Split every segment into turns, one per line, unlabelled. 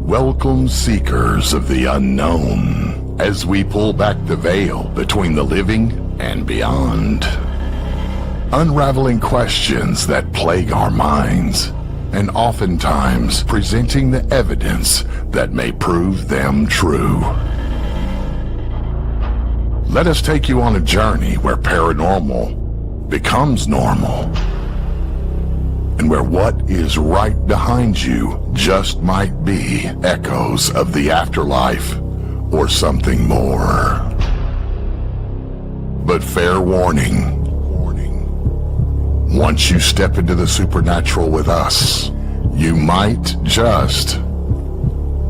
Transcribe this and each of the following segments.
Welcome, seekers of the unknown, as we pull back the veil between the living and beyond. Unraveling questions that plague our minds, and oftentimes presenting the evidence that may prove them true. Let us take you on a journey where paranormal becomes normal, and where what is right behind you just might be echoes of the afterlife or something more. But fair warning, once you step into the supernatural with us, you might just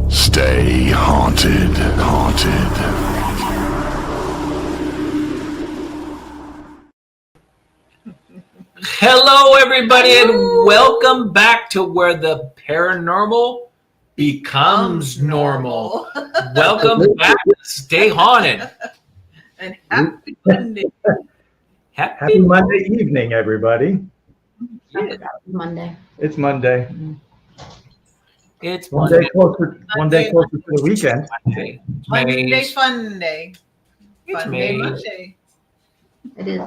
stay haunted.
Hello, everybody, and welcome back to where the paranormal becomes normal. Welcome back to Stay Haunted.
And happy Monday.
Happy Monday evening, everybody.
Monday.
It's Monday.
It's
One
Monday.
day closer to the weekend.
Monday fun day.
It's
Fun day
May.
Monday.
It is.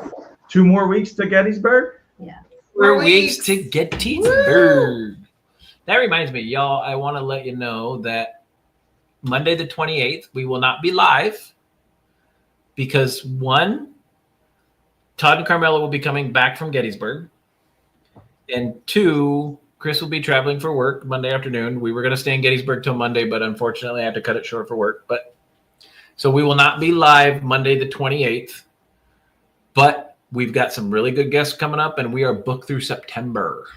2 more weeks to Gettysburg.
Yeah.
4 weeks to Gettysburg. That reminds me, y'all, I want to let you know that Monday the 28th, we will not be live because one, Todd and Carmella will be coming back from Gettysburg. And two, Chris will be traveling for work Monday afternoon. We were going to stay in Gettysburg till Monday, but unfortunately I had to cut it short for work. So we will not be live Monday the 28th, but we've got some really good guests coming up and we are booked through September.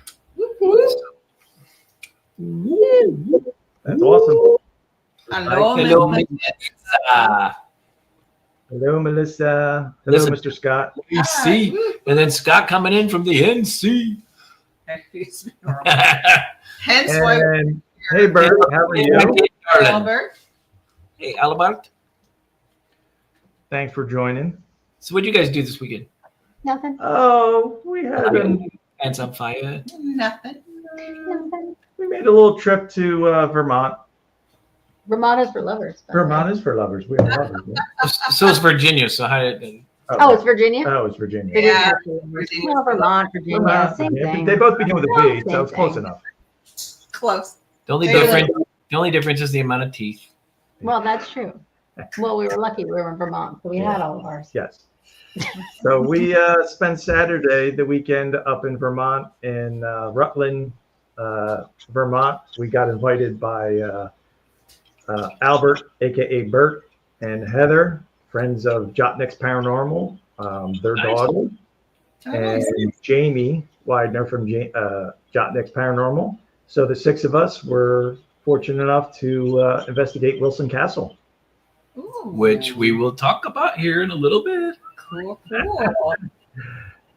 That's awesome.
Hello,
Hello,
Miss
Melissa.
Hello, Melissa. Hello,
Listen.
Mr. Scott.
NC. And then Scott coming in from the NC.
Hence why
And hey, Bert, how are you?
Albert.
Hey, Albert.
Thanks for joining.
So what did you guys do this weekend?
Nothing.
Oh, we
Hands on fire.
Nothing.
made a little trip to Vermont.
Vermont is for lovers. by the way.
Vermont is for lovers. We are lovers. Yeah?
So is Virginia. So how did
Oh, it's Virginia?
Oh, it's Virginia.
It is
Yeah.
actually Virginia. Well, Vermont, Virginia,
Vermont,
same
Virginia.
thing.
They both begin with a B, so
Same
it's close
thing.
enough.
Close.
the only
Taylor.
difference? The only difference is the amount of teeth.
Well, that's true. Well, we were lucky we were in Vermont, so we had all of ours.
Yes. So we spent Saturday, the weekend, up in Vermont, in Rutland, Vermont. We got invited by Albert, aka Bert, and Heather, friends of Jotnick's Paranormal, their
Nice.
daughter,
Oh,
and
nice.
Jamie Widener from Jotnick's Paranormal. So the 6 of us were fortunate enough to investigate Wilson Castle.
Ooh.
Which we will talk about here in a little bit.
Cool. Cool.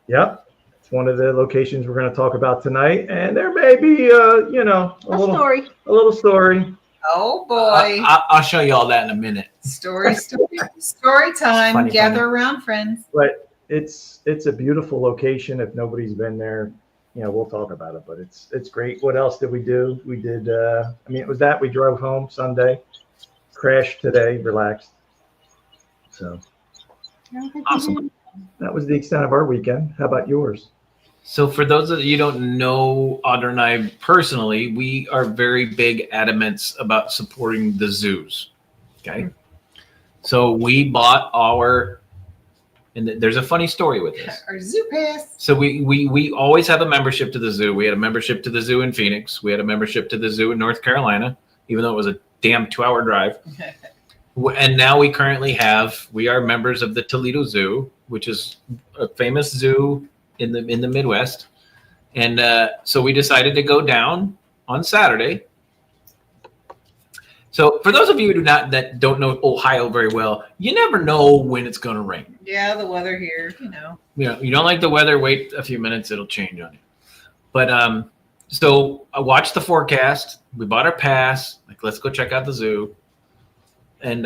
Yep. It's one of the locations we're going to talk about tonight. And there may be,
A story.
a little story.
Oh boy.
I'll show you all that in a minute.
Story time.
Funny,
Gather around, friends.
But it's a beautiful location. If nobody's been there, we'll talk about it. But it's great. What else did we do? We did. It was that we drove home Sunday, crashed today, relaxed. So
Awesome.
that was the extent of our weekend. How about yours?
So for those of you who don't know Audra and I personally, we are very big adamants about supporting the zoos. Okay. So we bought and there's a funny story with this.
Our zoo pass.
So we always have a membership to the zoo. We had a membership to the zoo in Phoenix. We had a membership to the zoo in North Carolina, even though it was a damn 2-hour drive. And now we are members of the Toledo Zoo, which is a famous zoo in the Midwest. And so we decided to go down on Saturday. So for those of you that don't know Ohio very well, you never know when it's going to rain.
Yeah, the weather here,
You don't like the weather, wait a few minutes, it'll change on you. But so I watched the forecast. We bought our pass. Like, let's go check out the zoo. And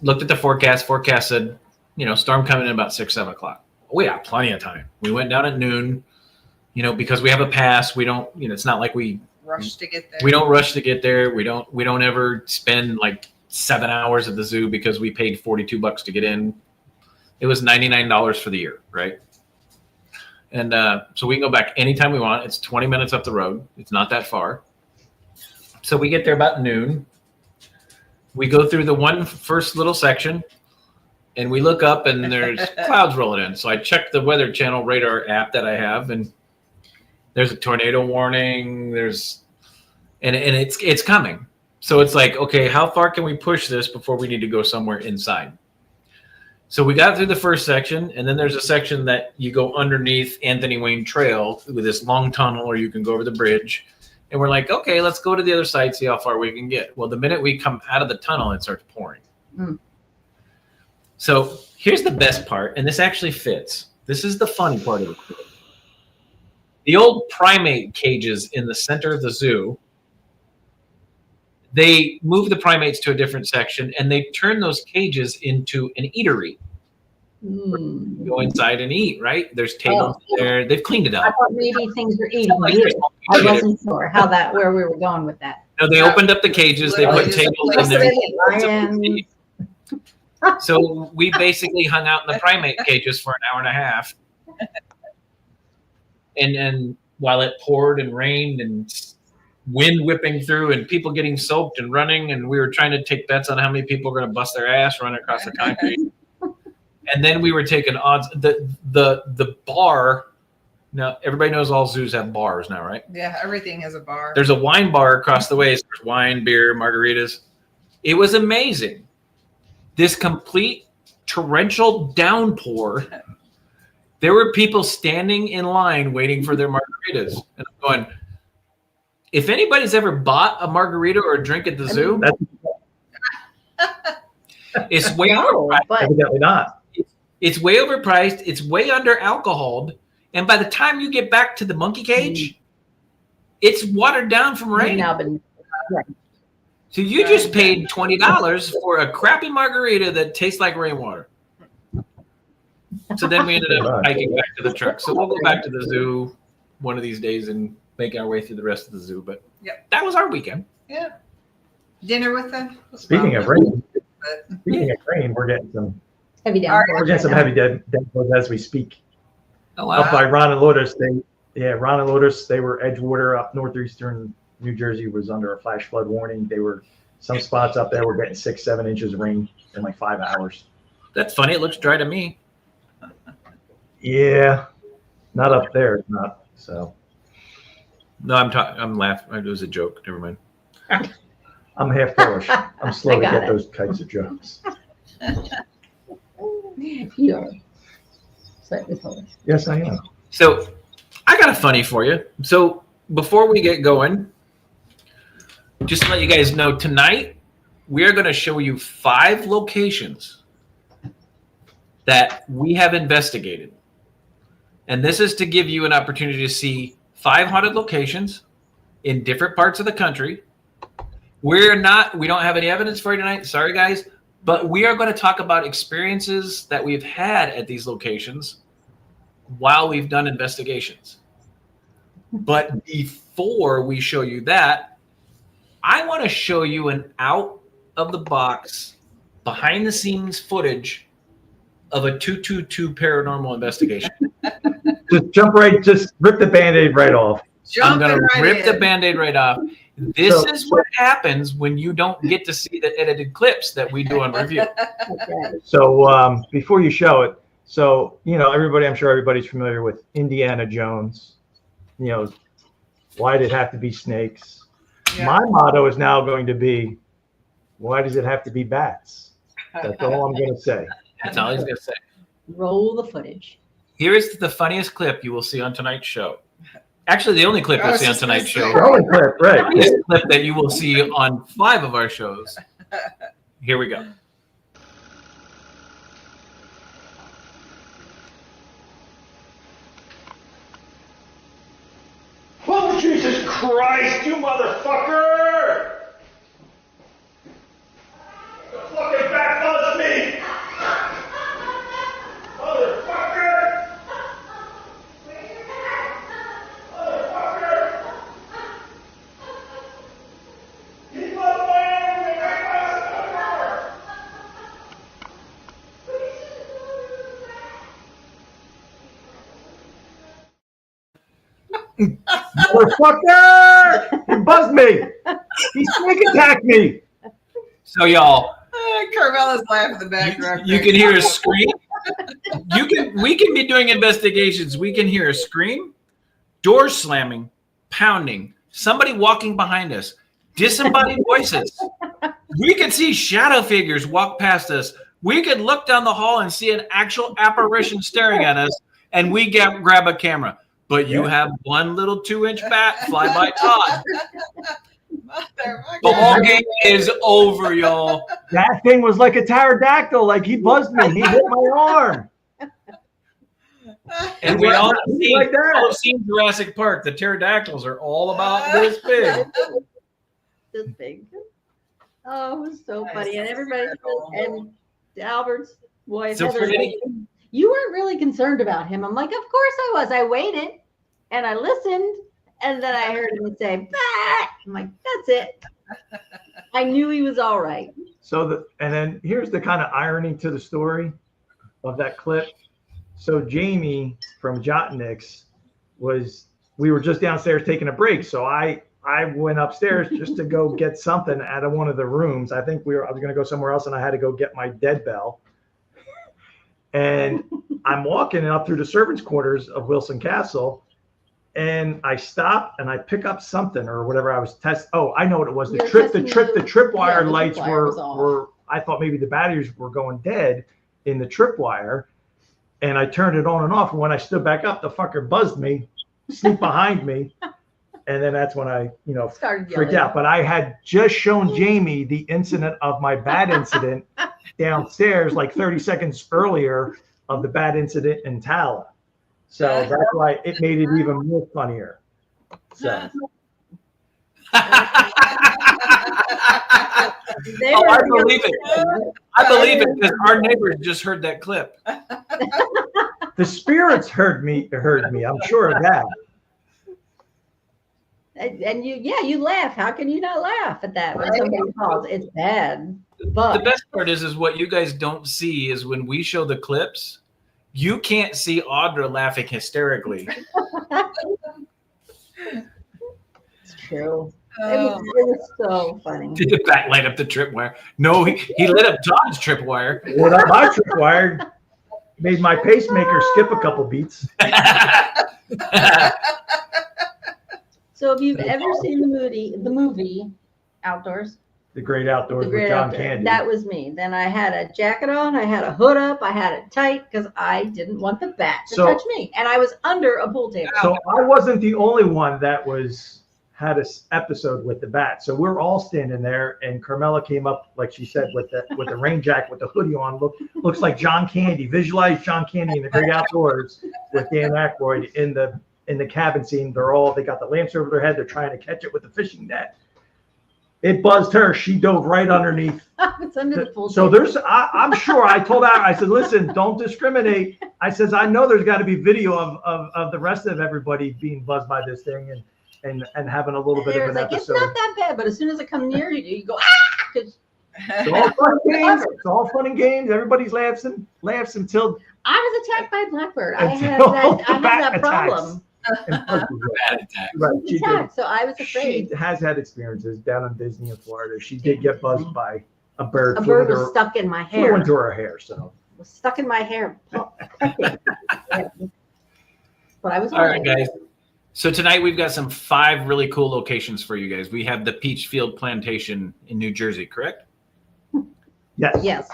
looked at the forecast. Forecast said, storm coming in about 6-7 o'clock. We have plenty of time. We went down at noon. Because we have a pass, we don't. It's not like we
rush to get there.
We don't rush to get there. We don't ever spend like 7 hours at the zoo because we paid $42 to get in. It was $99 for the year, right? And so we can go back anytime we want. It's 20 minutes up the road. It's not that far. So we get there about noon. We go through the first little section, and we look up, and there's clouds rolling in. So I check the Weather Channel radar app that I have, and there's a tornado warning. And it's coming. So it's like, okay, how far can we push this before we need to go somewhere inside? So we got through the first section, and then there's a section that you go underneath Anthony Wayne Trail with this long tunnel, or you can go over the bridge. And we're like, okay, let's go to the other side, see how far we can get. Well, the minute we come out of the tunnel, it starts pouring. Mm. So here's the best part, and this actually fits. This is the fun part of it. The old primate cages in the center of the zoo, they move the primates to a different section, and they turn those cages into an eatery. Mm. Go inside and eat, right? There's tables there. They've cleaned it up.
I thought maybe things were eating. I wasn't sure where we were going with that.
No, they opened up the cages. They put tables in there. So we basically hung out in the primate cages for an hour and a half. And while it poured and rained and wind whipping through and people getting soaked and running, and we were trying to take bets on how many people were going to bust their ass running across the concrete. And then we were taking odds. The bar. Now everybody knows all zoos have bars now, right?
Yeah, everything has a bar.
There's a wine bar across the way. So there's wine, beer, margaritas. It was amazing. This complete torrential downpour. There were people standing in line waiting for their margaritas, and I'm going, if anybody's ever bought a margarita or a drink at the zoo, it's way overpriced.
Evidently not.
It's way overpriced. It's way under alcoholed. And by the time you get back to the monkey cage, it's watered down from rain. So you just paid $20 for a crappy margarita that tastes like rainwater. So then we ended up hiking back to the truck. So we'll go back to the zoo one of these days and make our way through the rest of the zoo. But that was our weekend.
Yeah. Dinner with them.
Speaking of rain, we're getting some
heavy downpours.
We're getting some heavy downpours as we speak.
Oh, wow.
Up by Ron and Lotus, Ron and Lotus, they were Edgewater up northeastern New Jersey was under a flash flood warning. They were some spots up there were getting 6-7 inches of rain in like 5 hours.
That's funny. It looks dry to me.
Yeah, not up there. It's not. So.
No, I'm laughing. It was a joke. Never mind.
I'm half Polish. I'm slow to get those kinds of jokes.
You're slightly Polish.
Yes, I am.
So I got a funny for you. So before we get going, just to let you guys know, tonight we are going to show you 5 locations that we have investigated. And this is to give you an opportunity to see 5 haunted locations in different parts of the country. We don't have any evidence for you tonight. Sorry, guys. But we are going to talk about experiences that we've had at these locations while we've done investigations. But before we show you that, I want to show you an out-of-the-box, behind-the-scenes footage of a 222 paranormal investigation.
Just rip the Band-Aid right off.
I'm going to rip the Band-Aid right off. This is what happens when you don't get to see the edited clips that we do on review.
So before you show it, I'm sure everybody's familiar with Indiana Jones. Why did it have to be snakes? Yeah. My motto is now going to be, why does it have to be bats? That's all I'm going to say.
That's all he's going to say.
Roll the footage.
Here is the funniest clip you will see on tonight's show. Actually, the only clip you'll see on tonight's show.
The only clip, right.
The funniest clip that you will see on 5 of our shows. Here we go.
Oh, Jesus Christ, you motherfucker! The fucking bat buzzed me! Motherfucker! Motherfucker!
Motherfucker! He buzzed me. He sneak attacked me.
So y'all,
Carmella's laughing in the background.
you can hear a scream. We can be doing investigations. We can hear a scream, doors slamming, pounding, somebody walking behind us, disembodied voices. We could see shadow figures walk past us. We could look down the hall and see an actual apparition staring at us, and we grab a camera. But you have one little 2-inch bat fly by Todd. The whole game is over, y'all.
That thing was like a pterodactyl. Like he buzzed me. He hit my arm.
And we all
Like that.
have seen Jurassic Park. The pterodactyls are all about this big.
This big. Oh, it was so funny. And everybody, and Albert's wife,
So
Heather,
pretty.
you weren't really concerned about him. I'm like, of course I was. I waited and I listened. And then I heard him say, bah! I'm like, that's it. I knew he was all right.
So and then here's the kind of irony to the story of that clip. So Jamie from Jotniks we were just downstairs taking a break. So I went upstairs just to go get something out of one of the rooms. I think I was going to go somewhere else, and I had to go get my dead bell. And I'm walking up through the servants' quarters of Wilson Castle, and I stop and I pick up something or whatever I was testing. Oh, I know what it was. The tripwire lights were. I thought maybe the batteries were going dead in the tripwire, and I turned it on and off. And when I stood back up, the fucker buzzed me, sneaked behind me. And then that's when I,
Started
freaked
yelling.
out. But I had just shown Jamie the incident of my bat incident downstairs, like 30 seconds earlier of the bat incident in Tala. So that's why it made it even more funnier. So
I believe it. I believe it because our neighbors just heard that clip.
the spirits heard me. I'm sure of that.
And you laugh. How can you not laugh at that when somebody calls? It's bad. But
The best part is what you guys don't see is when we show the clips, you can't see Audra laughing hysterically.
it's true. It was so funny.
Did the bat light up the tripwire? No, he lit up Todd's tripwire.
What up, my tripwire made my pacemaker skip a couple beats.
So if you've ever seen the movie Outdoors,
The Great Outdoors with John Candy.
that was me. Then I had a jacket on, I had a hood up, I had it tight because I didn't want the bat to touch me, and I was under a pool table.
So I wasn't the only one that had an episode with the bat. So we're all standing there, and Carmella came up, like she said, with the rain jacket, with the hoodie on. Looks like John Candy. Visualize John Candy in The Great Outdoors with Dan Aykroyd in the cabin scene. They got the lamps over their head. They're trying to catch it with the fishing net. It buzzed her. She dove right underneath.
It's under the pool
So
table.
I'm sure I told her, I said, listen, don't discriminate. I says, I know there's got to be video of the rest of everybody being buzzed by this thing and having a little bit of an
It's
episode.
not that bad, but as soon as it comes near you, you go, ah! 'Cause
It's all fun and games. It's all fun and games. Everybody's laughs until
I was attacked by a blackbird. I
Until
have that
bat
problem.
Bat attack.
Right, she did.
Attacked, so I was afraid.
She has had experiences down in Disney in Florida. She did get buzzed by a bird.
A
flew
bird
into
was stuck in my
flew
hair.
into her hair. So
Was stuck in my hair. Yeah. But I was
All right, guys. So tonight we've got some 5 really cool locations for you guys. We have the Peachfield Plantation in New Jersey, correct?
yes.
Yes.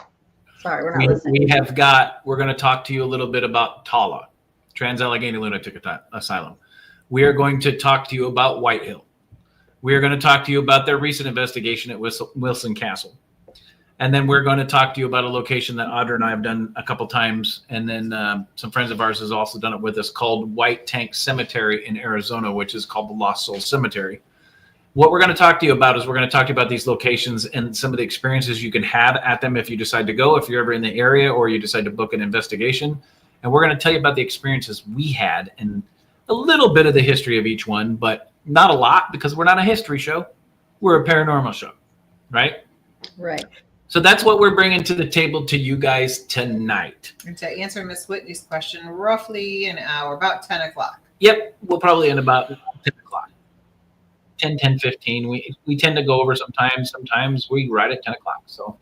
Sorry, we're not listening.
We're going to talk to you a little bit about Tala, Trans-Allegheny Lunatic Asylum. We are going to talk to you about Whitehill. We are going to talk to you about their recent investigation at Wilson Castle. And then we're going to talk to you about a location that Audra and I have done a couple times. And then some friends of ours has also done it with us, called White Tank Cemetery in Arizona, which is called the Lost Soul Cemetery. What we're going to talk to you about is we're going to talk to you about these locations and some of the experiences you can have at them if you decide to go, if you're ever in the area or you decide to book an investigation. And we're going to tell you about the experiences we had and a little bit of the history of each one, but not a lot because we're not a history show. We're a paranormal show, right?
Right.
So that's what we're bringing to the table to you guys tonight.
And to answer Miss Whitney's question, roughly an hour, about 10 o'clock.
Yep, we'll probably end about 10 o'clock. 10:15. We tend to go over sometimes. Sometimes we ride at 10 o'clock. So,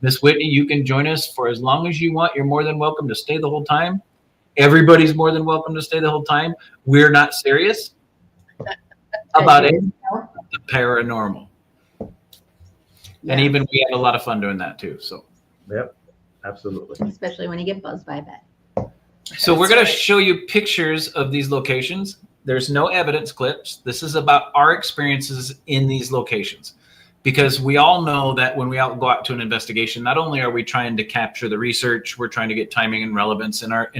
Miss Whitney, you can join us for as long as you want. You're more than welcome to stay the whole time. Everybody's more than welcome to stay the whole time. We're not serious about it. The paranormal.
Yeah.
And even we have a lot of fun doing that too. So,
Yep, absolutely.
Especially when you get buzzed by a bat.
so we're going to show you pictures of these locations. There's no evidence clips. This is about our experiences in these locations, because we all know that when we go out to an investigation, not only are we trying to capture the research, we're trying to get timing and relevance in our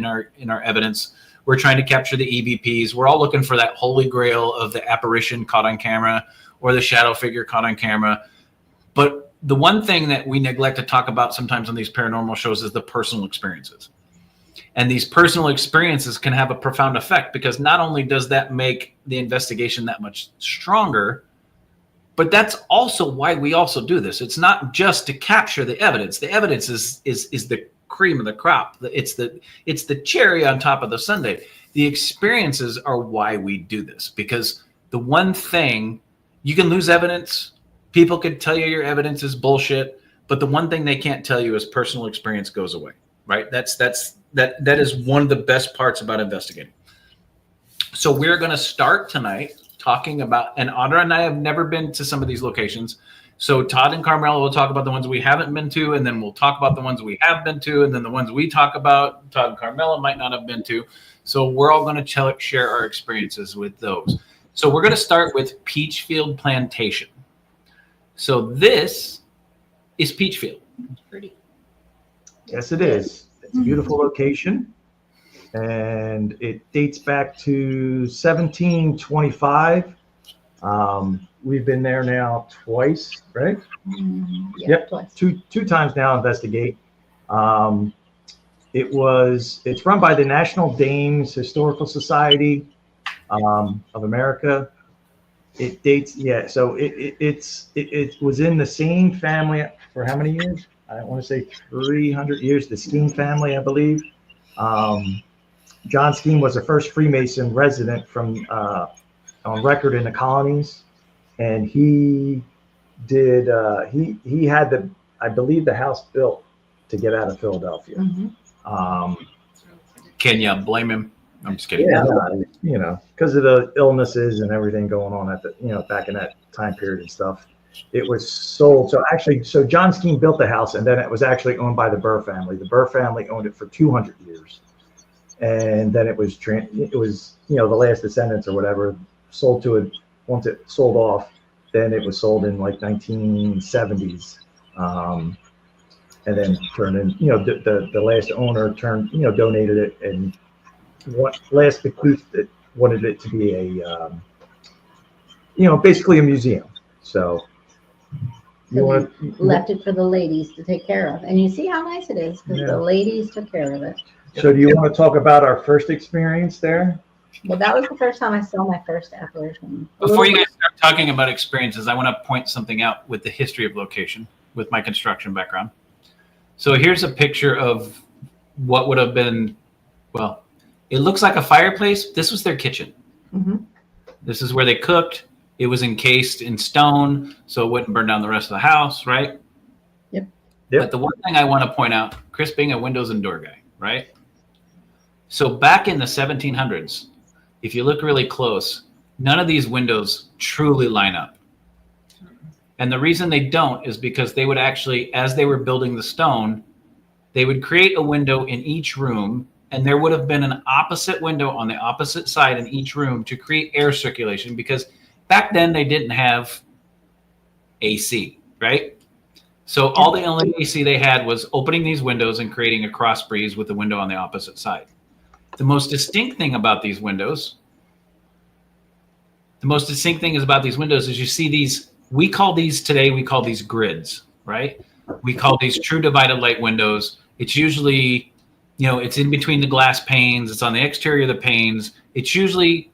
evidence. We're trying to capture the EVPs. We're all looking for that holy grail of the apparition caught on camera or the shadow figure caught on camera. But the one thing that we neglect to talk about sometimes on these paranormal shows is the personal experiences. And these personal experiences can have a profound effect, because not only does that make the investigation that much stronger, but that's also why we also do this. It's not just to capture the evidence. The evidence is the cream of the crop. It's the cherry on top of the sundae. The experiences are why we do this, because the one thing, you can lose evidence. People could tell you your evidence is bullshit, but the one thing they can't tell you is personal experience goes away, right? That is one of the best parts about investigating. So we're going to start tonight talking about, and Audra and I have never been to some of these locations. So Todd and Carmella will talk about the ones we haven't been to, and then we'll talk about the ones we have been to, and then the ones we talk about, Todd and Carmella might not have been to. So we're all going to share our experiences with those. So we're going to start with Peachfield Plantation. So this is Peachfield.
It's pretty.
Yes, it is. It's a beautiful location, and it dates back to 1725. We've been there now twice, right? Yep.
Twice.
Two times now. Investigate. It's run by the National Dames Historical Society of America. It dates, so it was in the Steen family for how many years? I want to say 300 years. The Steen family, I believe. John Steen was the first Freemason resident from on record in the colonies, and he did. He had I believe the house built to get out of Philadelphia.
Mm-hmm.
Can you blame him? I'm just kidding.
Yeah, because of the illnesses and everything going on at the, back in that time period and stuff. It was sold. So John Steen built the house, and then it was actually owned by the Burr family. The Burr family owned it for 200 years, and then it was the last descendants or whatever sold to it. Once it sold off, then it was sold in like 1970s, and then turned in. The last owner donated it, and last bequeathed it, wanted it to be a basically a museum. So
left it for the ladies to take care of, and you see how nice it is, because the ladies took care of it.
So do you want to talk about our first experience there?
Well, that was the first time I saw my first apparition.
Before you guys start talking about experiences, I want to point something out with the history of location, with my construction background. So here's a picture of what would have been, well, it looks like a fireplace. This was their kitchen.
Mm-hmm.
This is where they cooked. It was encased in stone, so it wouldn't burn down the rest of the house, right?
Yep.
But the one thing I want to point out, Chris being a windows and door guy, right? So back in the 1700s, if you look really close, none of these windows truly line up. And the reason they don't is because they would actually, as they were building the stone, they would create a window in each room, and there would have been an opposite window on the opposite side in each room to create air circulation, because back then they didn't have AC, right? So all the only AC they had was opening these windows and creating a cross breeze with the window on the opposite side. The most distinct thing about these windows, is you see these, we call these grids, right? We call these true divided light windows. It's usually, it's in between the glass panes. It's on the exterior of the panes. It's usually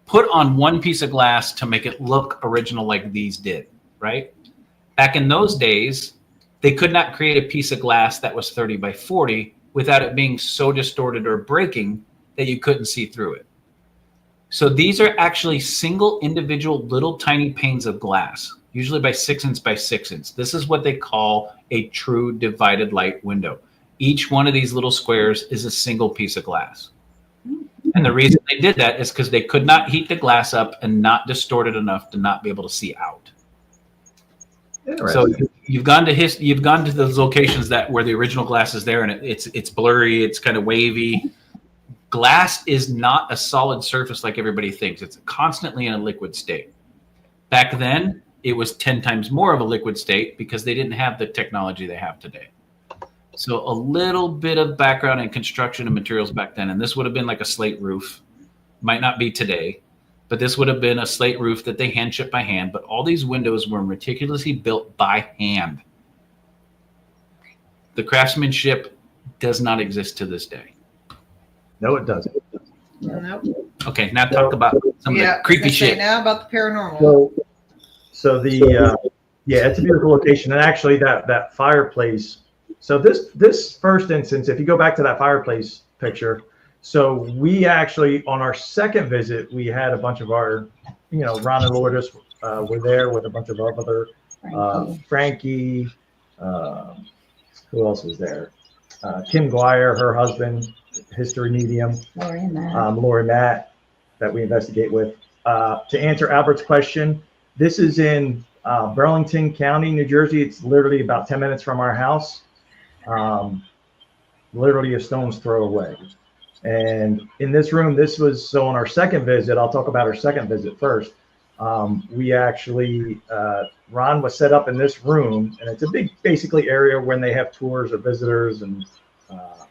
put on one piece of glass to make it look original like these did, right? Back in those days, they could not create a piece of glass that was 30 by 40 without it being so distorted or breaking that you couldn't see through it. So these are actually single individual little tiny panes of glass, usually by 6 inch by 6 inch. This is what they call a true divided light window. Each one of these little squares is a single piece of glass. And the reason they did that is because they could not heat the glass up and not distort it enough to not be able to see out. So you've gone to those locations that where the original glass is there, and it's blurry, it's kind of wavy. Glass is not a solid surface like everybody thinks. It's constantly in a liquid state. Back then, it was 10 times more of a liquid state because they didn't have the technology they have today. So a little bit of background in construction and materials back then, and this would have been like a slate roof. Might not be today, but this would have been a slate roof that they hand shipped by hand. But all these windows were meticulously built by hand. The craftsmanship does not exist to this day.
No, it doesn't.
Nope.
Okay, now talk about some of the creepy shit.
Now about the paranormal.
So it's a beautiful location, and actually that fireplace. So this first instance, if you go back to that fireplace picture, so we actually on our second visit we had a bunch of our, Ron and Lourdes were there with a bunch of other Frankie. Who else was there? Kim Guire, her husband, history medium, Lori Matt, that we investigate with. To answer Albert's question, this is in Burlington County, New Jersey. It's literally about 10 minutes from our house, literally a stone's throw away. And in this room, this was, so on our second visit, I'll talk about our second visit first. We actually, Ron was set up in this room, and it's a big, basically area when they have tours or visitors, and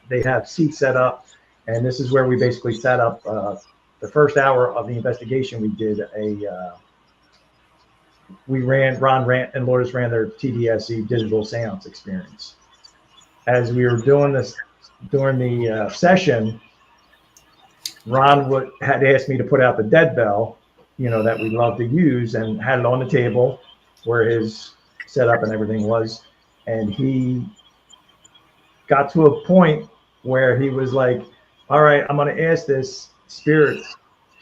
they have seats set up. And this is where we basically set up the first hour of the investigation. We did Ron and Lourdes ran their TDSE digital seance experience. As we were doing this during the session, Ron had asked me to put out the dead bell, that we love to use, and had it on the table where his setup and everything was. And he got to a point where he was like, all right, I'm going to ask this spirit,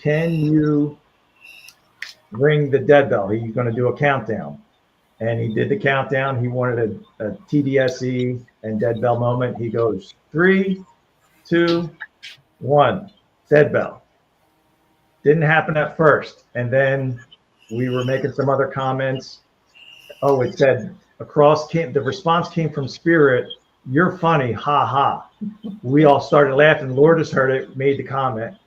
can you ring the dead bell? He's going to do a countdown. And he did the countdown. He wanted a TDSE and dead bell moment. He goes 3, 2, 1, dead bell. Didn't happen at first. And then we were making some other comments. Oh, it said the response came from spirit, you're funny, ha ha. We all started laughing. Lourdes heard it, made the comment.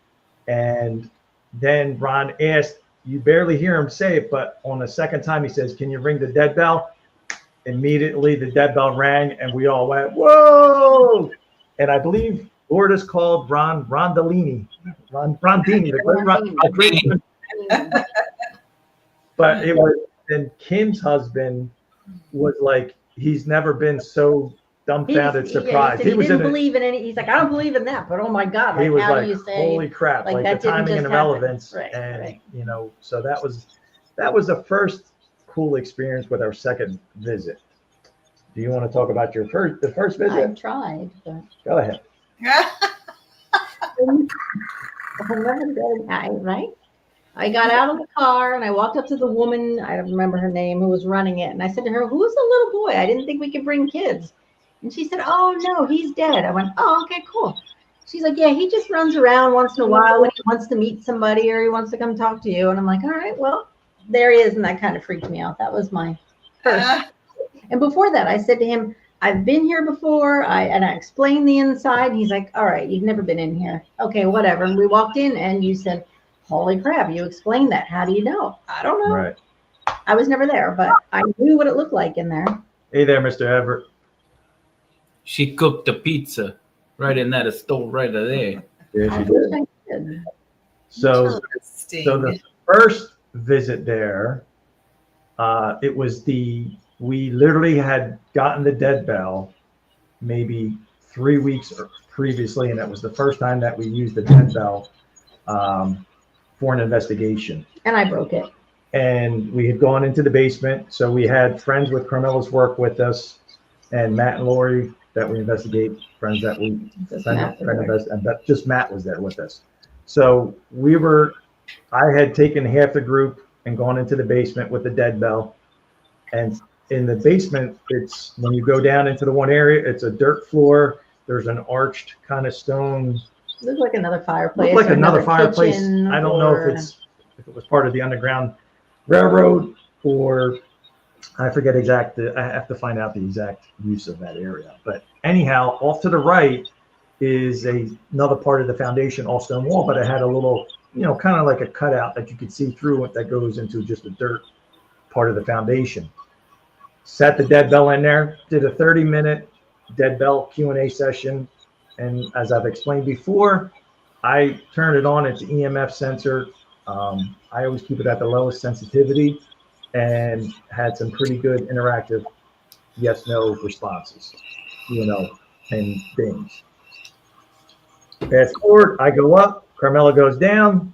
And then Ron asked, you barely hear him say it, but on the second time he says, can you ring the dead bell? Immediately the dead bell rang and we all went, whoa. And I believe Lourdes called Ron Rondellini. But it was, and Kim's husband was like, he's never been so dumbfounded, surprised.
He didn't believe in any. He's like, I don't believe in that, but oh my God!
He was
how
like,
do you say,
holy crap! Like the timing and relevance, and so that was the first cool experience with our second visit. Do you want to talk about the first visit?
I tried. But...
Go ahead.
Right. I got out of the car and I walked up to the woman. I don't remember her name, who was running it, and I said to her, "Who's the little boy? I didn't think we could bring kids." And she said, "Oh no, he's dead." I went, "Oh, okay, cool." She's like, "Yeah, he just runs around once in a while when he wants to meet somebody or he wants to come talk to you." And I'm like, "All right, well, there he is." And that kind of freaked me out. That was my first. And before that, I said to him, "I've been here before." I explained the inside. He's like, "All right, you've never been in here. Okay, whatever." And we walked in and you said, "Holy crap, you explained that. How do you know?" I don't know.
Right.
I was never there, but I knew what it looked like in there.
Hey there, Mr. Everett.
She cooked the pizza right in that stove right there.
Yeah, she did. So the first visit there, it was we literally had gotten the dead bell maybe 3 weeks previously, and that was the first time that we used the dead bell for an investigation.
And I broke it.
And we had gone into the basement, so we had friends with Carmella's work with us, and Matt and Lori that we investigate, friends that we just Matt was there with us. So we were I had taken half the group and gone into the basement with the dead bell. And in the basement, it's when you go down into the one area, it's a dirt floor. There's an arched kind of stone.
Looks like another fireplace.
Looked like
or
another fireplace.
kitchen,
I don't know if it was part of the Underground Railroad or I forget exactly. I have to find out the exact use of that area. But anyhow, off to the right is another part of the foundation, all stone wall, but it had a little, kind of like a cutout that you could see through it that goes into just the dirt part of the foundation. Set the dead bell in there, did a 30-minute dead bell Q&A session. And as I've explained before, I turned it on. It's an EMF sensor. I always keep it at the lowest sensitivity and had some pretty good interactive yes, no responses, and things. Fast forward, I go up, Carmella goes down.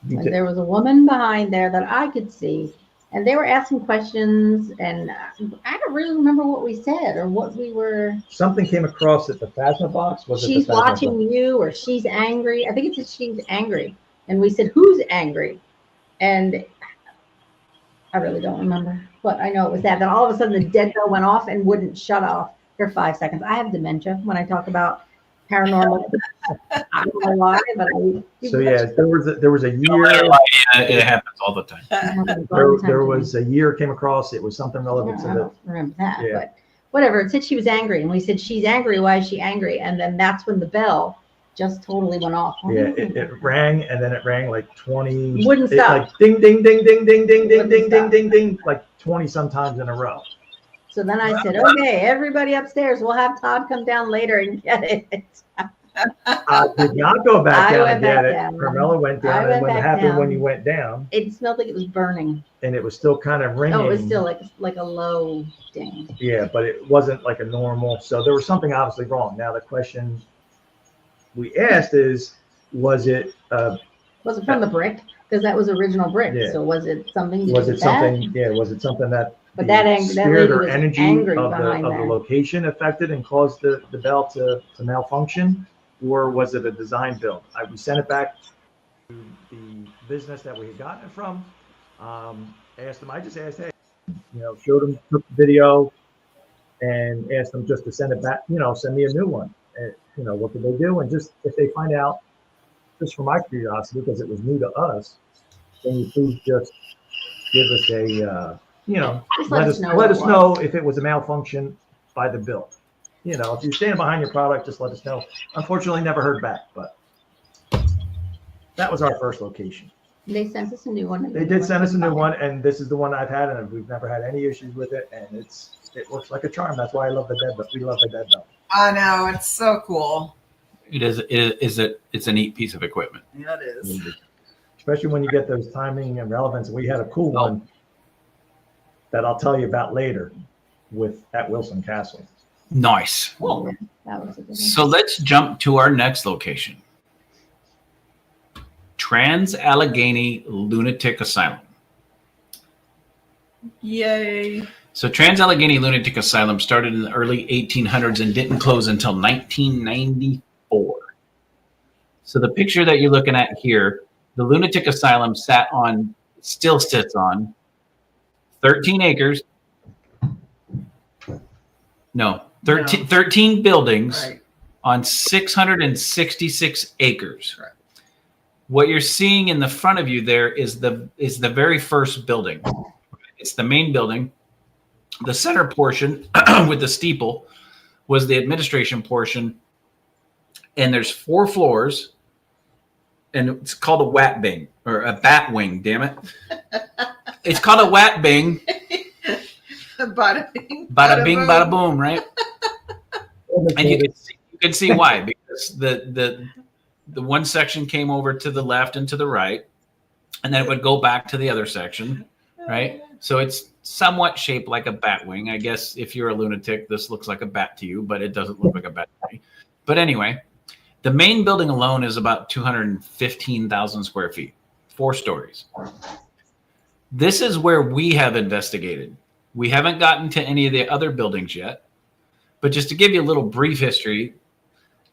And there was a woman behind there that I could see, and they were asking questions, and I don't really remember what we said or what we were.
Something came across at the Phasma box.
She's watching you, or she's angry. I think it said she's angry, and we said, "Who's angry?" And I really don't remember, but I know it was that. Then all of a sudden, the dead bell went off and wouldn't shut off for 5 seconds. I have dementia when I talk about paranormal. I don't know why, but
so yeah, there was a year.
It happens all the time.
There was a year came across. It was something relevant to
I don't remember that,
yeah.
but whatever. It said she was angry, and we said she's angry. Why is she angry? And then that's when the bell just totally went off.
Yeah, it rang, and then it rang like 20.
Wouldn't stop.
Like ding, ding, ding, ding, ding, ding, ding, ding, ding, ding, ding, like 20 sometimes in a row.
So then I said, okay, everybody upstairs, we'll have Todd come down later and get it.
I did not go back down and get it.
Down.
Carmella went down, and what happened when you went down?
It smelled like it was burning.
And it was still kind of ringing.
Oh, it was still like a low ding.
Yeah, but it wasn't like a normal. So there was something obviously wrong. Now the question we asked is, was it
from the brick? Because that was original brick.
Yeah.
So was it something?
Was it something? Yeah, was it something that
But
the spirit or
was
energy
angry
of
behind
the
there.
location affected and caused the bell to malfunction, or was it a design build? We sent it back to the business that we had gotten it from. Asked them. I just asked, hey, showed them, took the video, and asked them just to send it back. Send me a new one. And, what did they do? And just if they find out, just for my curiosity, because it was new to us, can you please just give us a, let us know if it was a malfunction by the build. If you're standing behind your product, just let us know. Unfortunately, never heard back, but that was our first location.
They sent us a new one.
They did send us a new one, and this is the one I've had, and we've never had any issues with it, and it works like a charm. That's why I love the dead bell. We love the dead bell.
I know, it's so cool.
It is. It's a neat piece of equipment.
Yeah, it is.
Especially when you get those timing and relevance. We had a cool one that I'll tell you about later at Wilson Castle.
Nice.
Oh, that was a good one.
So let's jump to our next location. Trans-Allegheny Lunatic Asylum.
Yay.
So Trans-Allegheny Lunatic Asylum started in the early 1800s and didn't close until 1994. So the picture that you're looking at here, the Lunatic Asylum still sits on 13 acres. No, 13 buildings
Right.
on 666 acres.
Right.
What you're seeing in the front of you there is the very first building. It's the main building. The center portion with the steeple was the administration portion, and there's 4 floors, and it's called a wat bing or a bat wing. Damn it! It's called a wat bing.
Bada bing,
Bada bing, bada boom, right? And you can see why, because the one section came over to the left and to the right, and then it would go back to the other section, right? So it's somewhat shaped like a bat wing. I guess if you're a lunatic, this looks like a bat to you, but it doesn't look like a bat to me. But anyway, the main building alone is about 215,000 square feet, 4 stories. This is where we have investigated. We haven't gotten to any of the other buildings yet, but just to give you a little brief history,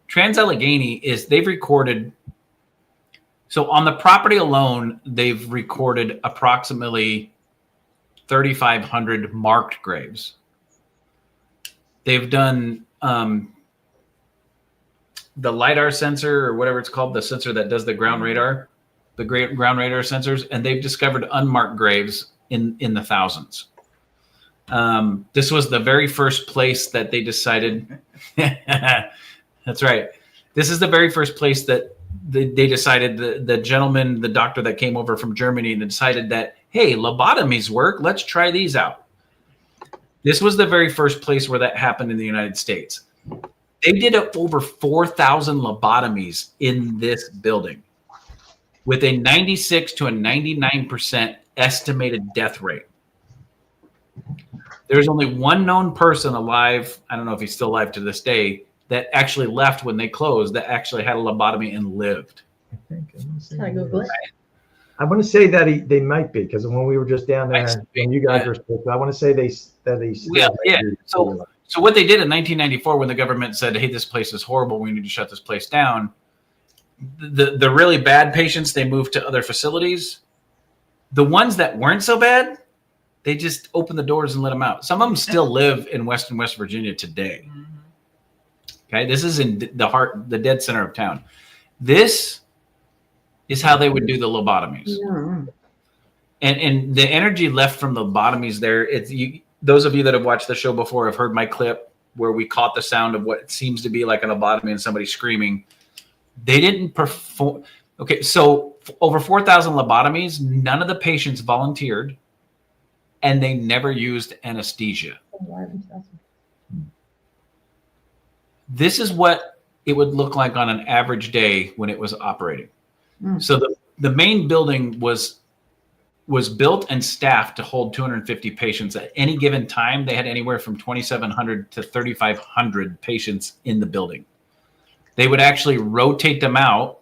Trans-Allegheny they've recorded So on the property alone, they've recorded approximately 3,500 marked graves. They've done the LiDAR sensor, or whatever it's called, the sensor that does the ground radar, ground radar sensors, and they've discovered unmarked graves in the thousands. This was the very first place that they decided. That's right. This is the very first place that they decided, the gentleman, the doctor that came over from Germany, and decided that, hey, lobotomies work. Let's try these out. This was the very first place where that happened in the United States. They did over 4,000 lobotomies in this building with a 96 to a 99% estimated death rate. There's only one known person alive, I don't know if he's still alive to this day, that actually left when they closed, that actually had a lobotomy and lived.
I want to say that they might be, because when we were just down there, when you guys were supposed to, I want to say they
Yeah. So what they did in 1994, when the government said, hey, this place is horrible, we need to shut this place down, the really bad patients, they moved to other facilities. The ones that weren't so bad, they just opened the doors and let them out. Some of them still live in West Virginia today. Okay, this is in the dead center of town. This is how they would do the lobotomies.
Yeah.
And the energy left from the lobotomies there, those of you that have watched the show before have heard my clip where we caught the sound of what seems to be like a lobotomy and somebody screaming. They didn't perform. Okay, so over 4,000 lobotomies, none of the patients volunteered, and they never used anesthesia. This is what it would look like on an average day when it was operating. So the main building was built and staffed to hold 250 patients. At any given time, they had anywhere from 2,700 to 3,500 patients in the building. They would actually rotate them out.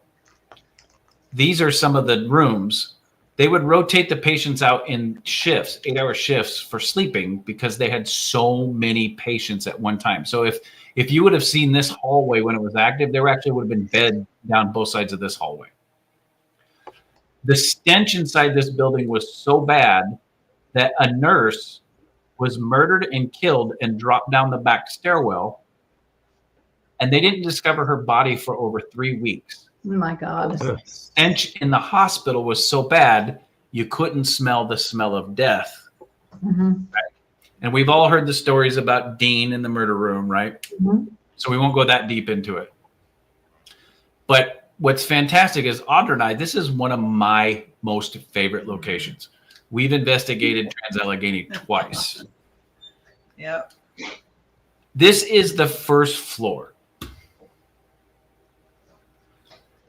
These are some of the rooms. They would rotate the patients out in shifts, 8-hour shifts for sleeping, because they had so many patients at one time. So if you would have seen this hallway when it was active, there actually would have been bed down both sides of this hallway. The stench inside this building was so bad that a nurse was murdered and killed and dropped down the back stairwell, and they didn't discover her body for over 3 weeks.
Oh my God.
The stench in the hospital was so bad, you couldn't smell the smell of death.
Mm-hmm.
Right? And we've all heard the stories about Dean in the murder room, right?
Mm-hmm.
So we won't go that deep into it. But what's fantastic is Audra and I, this is one of my most favorite locations. We've investigated Trans-Allegheny twice.
Yep.
This is the first floor.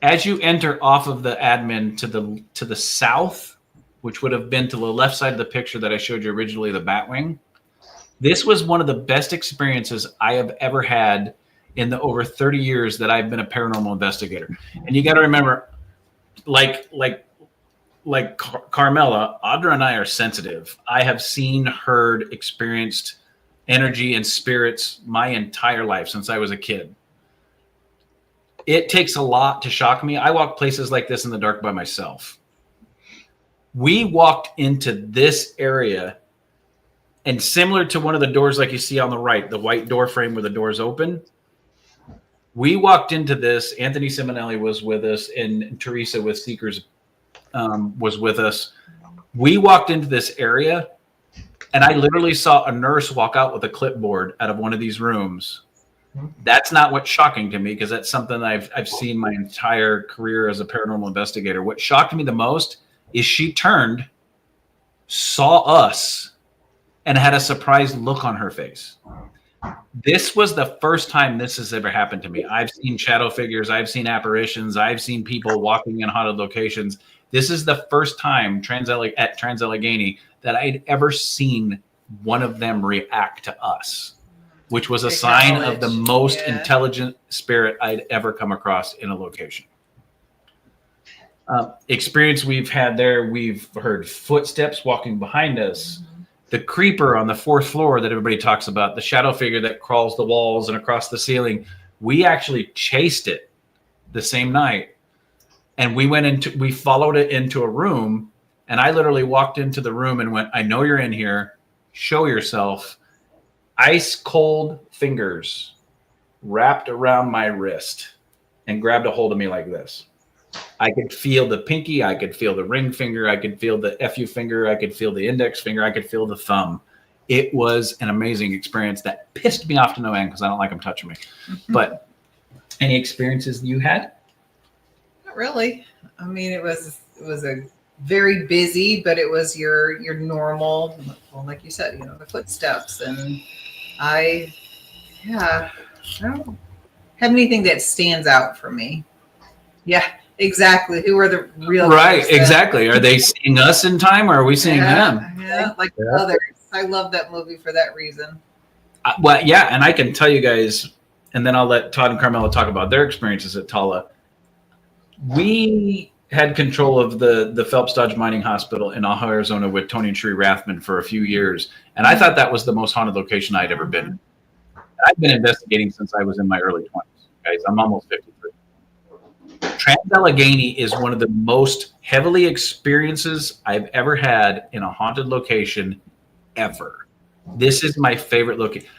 As you enter off of the admin to the south, which would have been to the left side of the picture that I showed you originally, the Batwing, this was one of the best experiences I have ever had in the over 30 years that I've been a paranormal investigator. And you got to remember, like Carmella, Audra and I are sensitive. I have seen, heard, experienced energy and spirits my entire life since I was a kid. It takes a lot to shock me. I walk places like this in the dark by myself. We walked into this area, and similar to one of the doors like you see on the right, the white door frame where the doors open, we walked into this. Anthony Simonelli was with us, and Teresa with Seekers was with us. We walked into this area, and I literally saw a nurse walk out with a clipboard out of one of these rooms. That's not what's shocking to me, because that's something I've seen my entire career as a paranormal investigator. What shocked me the most is she turned, saw us, and had a surprised look on her face. This was the first time this has ever happened to me. I've seen shadow figures. I've seen apparitions. I've seen people walking in haunted locations. This is the first time at Trans-Allegheny that I'd ever seen one of them react to us, which was a sign of the most intelligent spirit I'd ever come across in a location. Experience we've had there, we've heard footsteps walking behind us. The creeper on the 4th floor that everybody talks about, the shadow figure that crawls the walls and across the ceiling, we actually chased it the same night. And we followed it into a room, and I literally walked into the room and went, I know you're in here. Show yourself. Ice cold fingers wrapped around my wrist and grabbed a hold of me like this. I could feel the pinky. I could feel the ring finger. I could feel the FU finger. I could feel the index finger. I could feel the thumb. It was an amazing experience that pissed me off to no end because I don't like them touching me. But any experiences you had?
Not really. I mean, it was a very busy, but it was your normal, well, like you said, the footsteps. And I don't have anything that stands out for me. Yeah, exactly. Who are the real
Right, exactly. Are they seeing us in time, or are we seeing them?
Yeah, like others. I love that movie for that reason.
Well, yeah, and I can tell you guys, and then I'll let Todd and Carmella talk about their experiences at Tala. We had control of the Phelps Dodge Mining Hospital in Ajo, Arizona with Tony and Sheree Rathman for a few years, and I thought that was the most haunted location I'd ever been in. I've been investigating since I was in my early 20s, guys. I'm almost 53. Trans-Allegheny is one of the most heavily experiences I've ever had in a haunted location ever. This is my favorite location.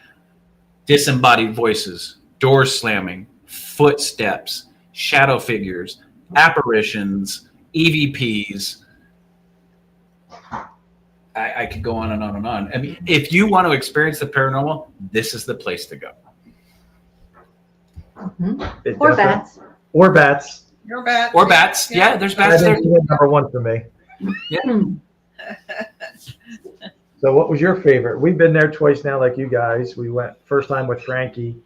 Disembodied voices, doors slamming, footsteps, shadow figures, apparitions, EVPs. I could go on and on and on. I mean, if you want to experience the paranormal, this is the place to go.
Or bats.
Or bats.
Your bat.
Or bats. Yeah, there's bats there.
Number one for me.
Yeah.
So what was your favorite? We've been there twice now, like you guys. We went first time with Frankie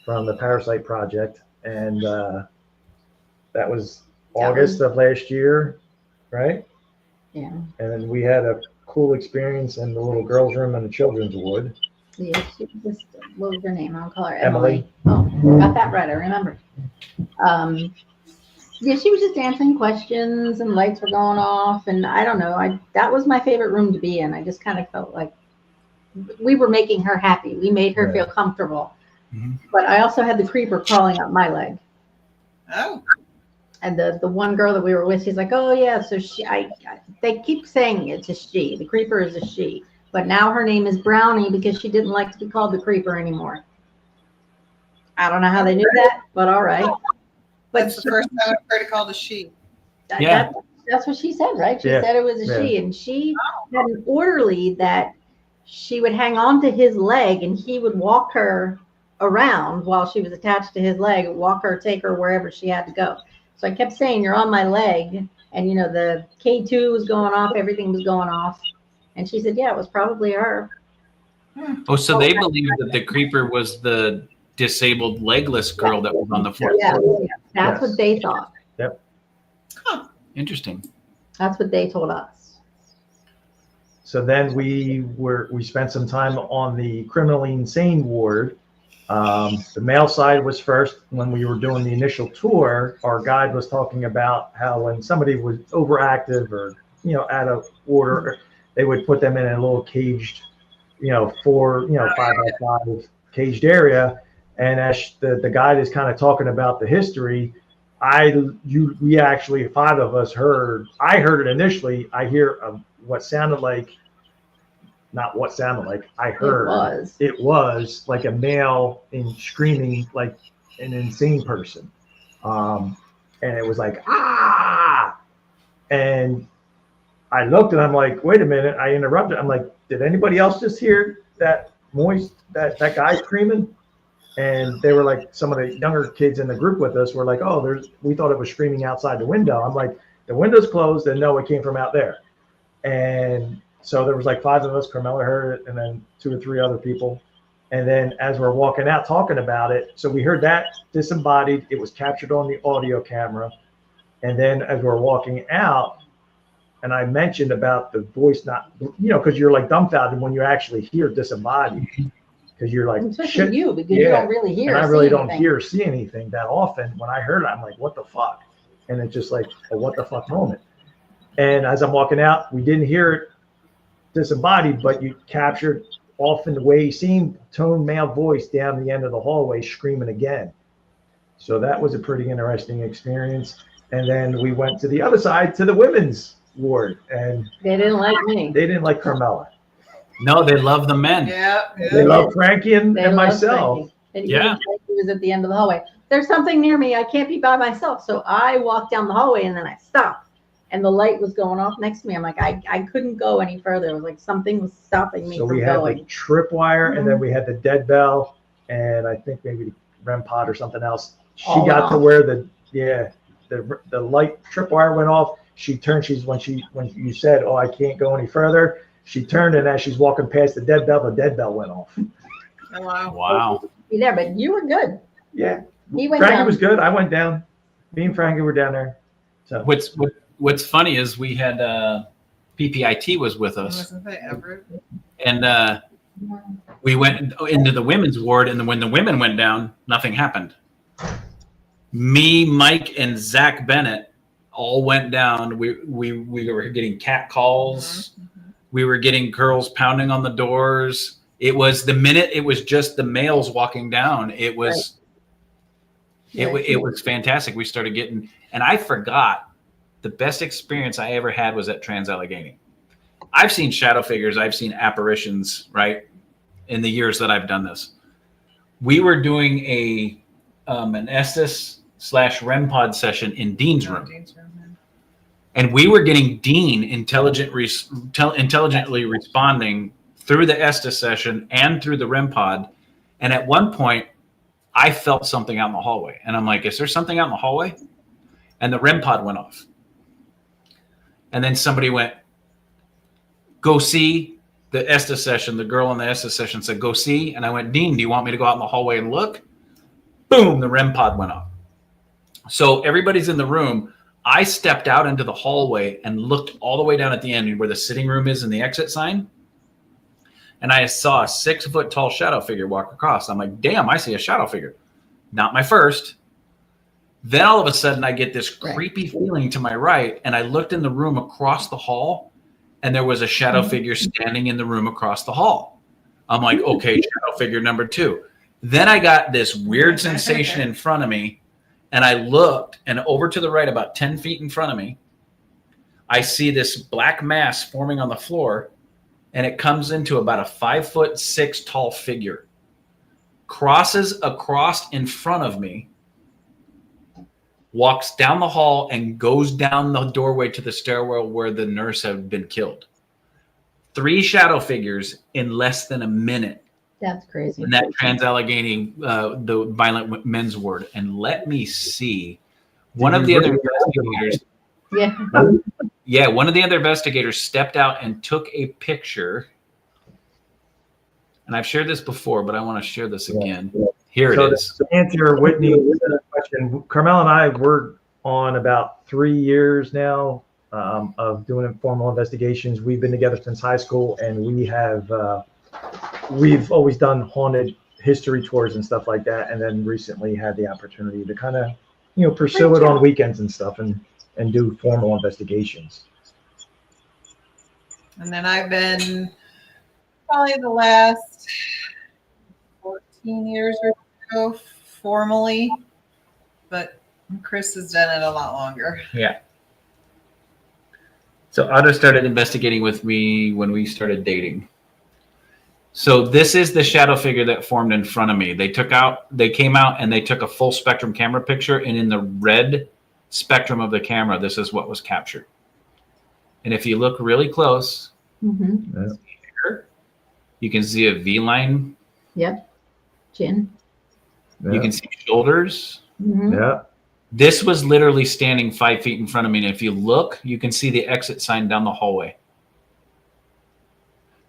from the Parasite Project, and that was August of last year, right?
Yeah.
And then we had a cool experience in the little girls' room in the children's ward.
Yeah, she just, what was her name? I'll call her
Emily.
Oh, got that right. I remember. Yeah, she was just answering questions and lights were going off. And I don't know. That was my favorite room to be in. I just kind of felt like we were making her happy. We made her feel comfortable. Mm-hmm. But I also had the creeper crawling up my leg.
Oh.
And the one girl that we were with, she's like, oh yeah. So they keep saying it's a she. The creeper is a she. But now her name is Brownie because she didn't like to be called the creeper anymore. I don't know how they knew that, but all right. But
that's the first time I've heard it called a she.
That's what she said, right? She said it was a she. And she had an orderly that she would hang on to his leg and he would walk her around while she was attached to his leg, walk her, take her wherever she had to go. So I kept saying, you're on my leg. And, the K2 was going off. Everything was going off. And she said, yeah, it was probably her.
Oh, so they believed that the creeper was the disabled legless girl that was on the floor.
Yeah, that's what they thought.
Yep.
Huh. Interesting.
That's what they told us.
So then we spent some time on the criminally insane ward. The male side was first. When we were doing the initial tour, our guide was talking about how when somebody was overactive or out of order, they would put them in a little caged, 5x5 caged area. And as the guide is kind of talking about the history, we actually, 5 of us I heard it initially. I hear what sounded like, not what sounded like, I heard it was like a male screaming like an insane person. And it was like, ah! And I looked and I'm like, wait a minute, I interrupted. I'm like, did anybody else just hear that that guy screaming? And they were like, some of the younger kids in the group with us were like, oh, we thought it was screaming outside the window. I'm like, the window's closed and no, it came from out there. And so there was like 5 of us, Carmella heard it, and then 2 or 3 other people. And then as we're walking out talking about it, so we heard that disembodied, it was captured on the audio camera. And then as we're walking out, and I mentioned about the voice not, because you're like dumbfounded when you actually hear disembodied. Because you're like,
especially you, because you don't really hear.
And I really don't hear or see anything that often. When I heard it, I'm like, what the fuck? And it's just like a what the fuck moment. And as I'm walking out, we didn't hear it disembodied, but you captured often the way same tone male voice down the end of the hallway screaming again. So that was a pretty interesting experience. And then we went to the other side to the women's ward, and
They didn't like me.
they didn't like Carmella.
No, they love the men.
Yeah.
They loved Frankie and
They loved
myself.
Frankie. And
Yeah.
even Frankie was at the end of the hallway. There's something near me. I can't be by myself. So I walked down the hallway and then I stopped. And the light was going off next to me. I'm like, I couldn't go any further. It was like something was stopping me
So
from
we had
going.
the tripwire, and then we had the dead bell, and I think maybe the REM pod or something else. She
All
got
went
to
off.
where the light tripwire went off. She turned. When you said, "Oh, I can't go any further," she turned, and as she's walking past the dead bell went off.
Oh, wow.
Wow.
Be there, but you were good.
Yeah,
He went
Frankie
down.
was good. I went down. Me and Frankie were down there. So
What's funny is we had PPIT was with us,
Wasn't they ever?
and we went into the women's ward, and then when the women went down, nothing happened. Me, Mike, and Zach Bennett all went down. We were getting cat calls. We were getting girls pounding on the doors. It was the minute it was just the males walking down. It was it was fantastic. We started getting, and I forgot the best experience I ever had was at Trans-Allegheny. I've seen shadow figures. I've seen apparitions, right, in the years that I've done this. We were doing an Estes/REM pod session in Dean's room. And we were getting Dean intelligently responding through the Estes session and through the REM pod. And at one point, I felt something out in the hallway. And I'm like, is there something out in the hallway? And the REM pod went off. And then somebody went, go see the Estes session. The girl in the Estes session said, go see. And I went, Dean, do you want me to go out in the hallway and look? Boom, the REM pod went off. So everybody's in the room. I stepped out into the hallway and looked all the way down at the end where the sitting room is and the exit sign. And I saw a 6-foot tall shadow figure walk across. I'm like, damn, I see a shadow figure. Not my first. Then all of a sudden I get this creepy feeling to my right. And I looked in the room across the hall and there was a shadow figure standing in the room across the hall. I'm like, okay, shadow figure number 2. Then I got this weird sensation in front of me. And I looked, and over to the right, about 10 feet in front of me, I see this black mass forming on the floor, and it comes into about a 5'6" tall figure, crosses across in front of me, walks down the hall, and goes down the doorway to the stairwell where the nurse had been killed. 3 shadow figures in less than a minute.
That's crazy.
In that Trans-Allegheny, the violent men's ward. And let me see. One of the other investigators. Yeah, one of the other investigators stepped out and took a picture. And I've shared this before, but I want to share this again. Here it is.
To answer Whitney's question, Carmella and I were on about 3 years now of doing informal investigations. We've been together since high school, and we have we've always done haunted history tours and stuff like that, and then recently had the opportunity to kind of pursue it on weekends and stuff and do formal investigations.
And then I've been probably the last 14 years or so formally, but Chris has done it a lot longer.
Yeah. So Audra started investigating with me when we started dating. So this is the shadow figure that formed in front of me. They came out and they took a full spectrum camera picture, and in the red spectrum of the camera, this is what was captured. And if you look really close, here, you can see a V line.
Yep. Chin.
Yeah.
You can see shoulders.
Yeah.
This was literally standing 5 feet in front of me. And if you look, you can see the exit sign down the hallway.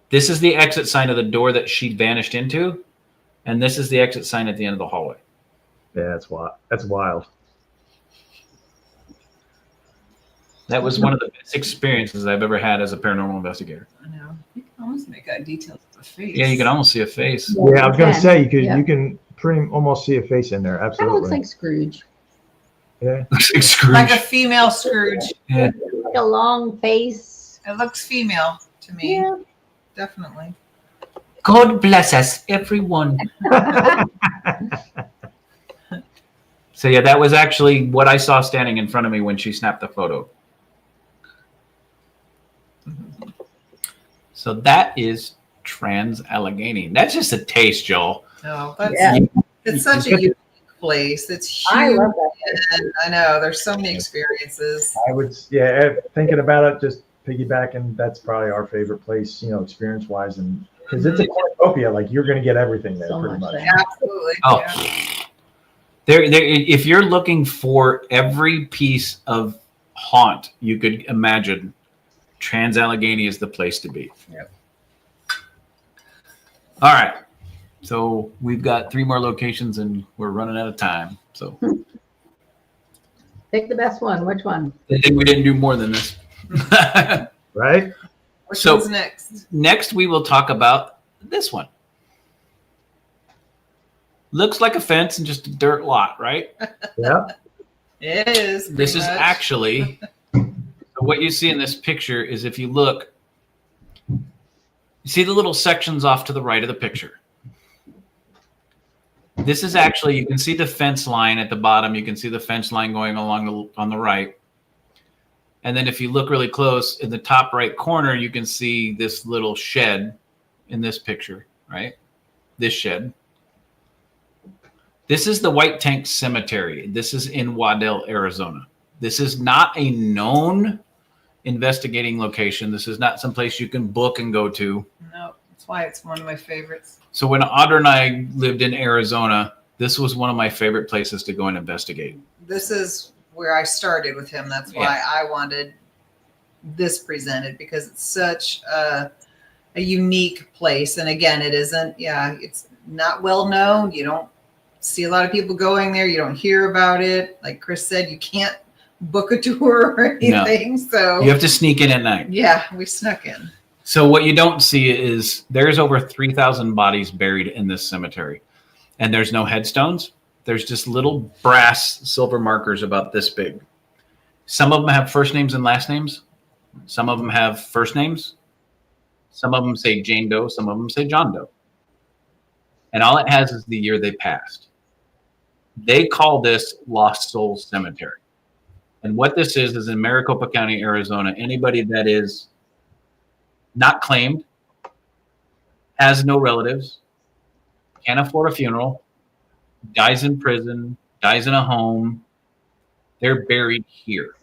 This is the exit sign of the door that she vanished into. And this is the exit sign at the end of the hallway.
Yeah, that's wild. That's wild.
That was one of the best experiences I've ever had as a paranormal investigator.
I know. You can almost make out details of the face.
Yeah, you can almost see a face.
Yeah, I was going to say
Yeah.
you can pretty almost see a face in there.
Kind of
Absolutely.
looks like Scrooge.
Yeah.
Looks like Scrooge.
Like a female Scrooge.
Yeah.
Like a long face.
It looks female to me.
Yeah.
Definitely.
God bless us, everyone. So yeah, that was actually what I saw standing in front of me when she snapped the photo. So that is Trans-Allegheny. That's just a taste, Joel.
No, that's
Yeah.
it's such a unique place. It's huge.
I love that place.
And I know there's so many experiences.
I would, yeah, thinking about it, just piggybacking, that's probably our favorite place, experience wise. And because it's a cornucopia, like you're going to get everything there
So
pretty
much
much.
there.
Absolutely.
Oh,
Yeah.
there. If you're looking for every piece of haunt you could imagine, Trans-Allegheny is the place to be.
Yep.
All right. So we've got 3 more locations and we're running out of time. So
Pick the best one. Which one?
I think we didn't do more than this.
Right?
Which
So-
one's next?
Next, we will talk about this one. Looks like a fence and just a dirt lot, right?
Yeah.
It is.
This
pretty
is
much.
actually what you see in this picture is if you look, you see the little sections off to the right of the picture. This is actually, you can see the fence line at the bottom. You can see the fence line going along on the right. And then if you look really close in the top right corner, you can see this little shed in this picture, right? This shed. This is the White Tank Cemetery. This is in Waddell, Arizona. This is not a known investigating location. This is not someplace you can book and go to.
No, that's why it's one of my favorites.
So when Audra and I lived in Arizona, this was one of my favorite places to go and investigate.
This is where I started with him. That's why I wanted this presented, because it's such a unique place. And again, it isn't, it's not well known. You don't see a lot of people going there. You don't hear about it. Like Chris said, you can't book a tour or anything. So
You have to sneak in at night.
yeah, we snuck in.
So what you don't see is there's over 3,000 bodies buried in this cemetery. And there's no headstones. There's just little brass silver markers about this big. Some of them have first names and last names. Some of them have first names. Some of them say Jane Doe. Some of them say John Doe. And all it has is the year they passed. They call this Lost Souls Cemetery. And what this is in Maricopa County, Arizona, anybody that is not claimed, has no relatives, can't afford a funeral, dies in prison, dies in a home, they're buried here.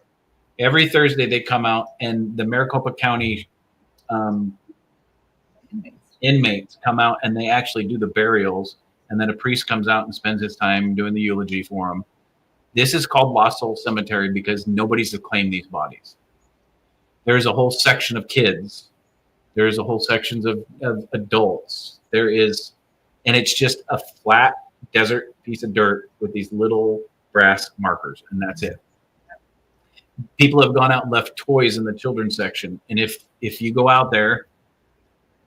Every Thursday they come out, and the Maricopa County inmates come out and they actually do the burials, and then a priest comes out and spends his time doing the eulogy for them. This is called Lost Soul Cemetery because nobody's claimed these bodies. There's a whole section of kids. There's a whole sections of adults. There is, and it's just a flat desert piece of dirt with these little brass markers, and that's it. People have gone out and left toys in the children's section, and if you go out there,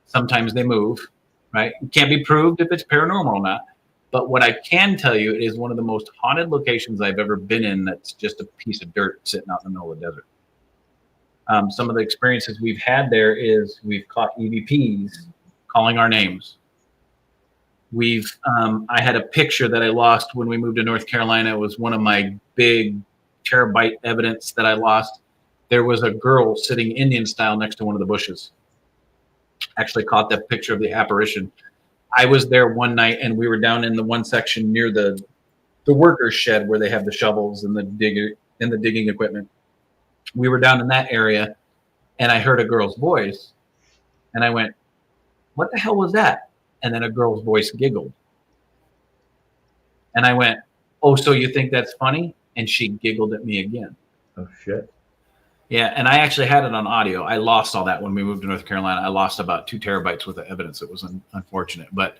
sometimes they move, right? It can't be proved if it's paranormal or not. But what I can tell you, it is one of the most haunted locations I've ever been in that's just a piece of dirt sitting out in the middle of the desert. Some of the experiences we've had there is we've caught EVPs calling our names. I had a picture that I lost when we moved to North Carolina. It was one of my big terabyte evidence that I lost. There was a girl sitting Indian style next to one of the bushes. Actually caught that picture of the apparition. I was there one night and we were down in the one section near the workers' shed where they have the shovels and the digging equipment. We were down in that area and I heard a girl's voice and I went, "What the hell was that?" And then a girl's voice giggled. And I went, "Oh, so you think that's funny?" And she giggled at me again.
Oh, shit.
Yeah, and I actually had it on audio. I lost all that when we moved to North Carolina. I lost about 2 terabytes worth of evidence. It was unfortunate, but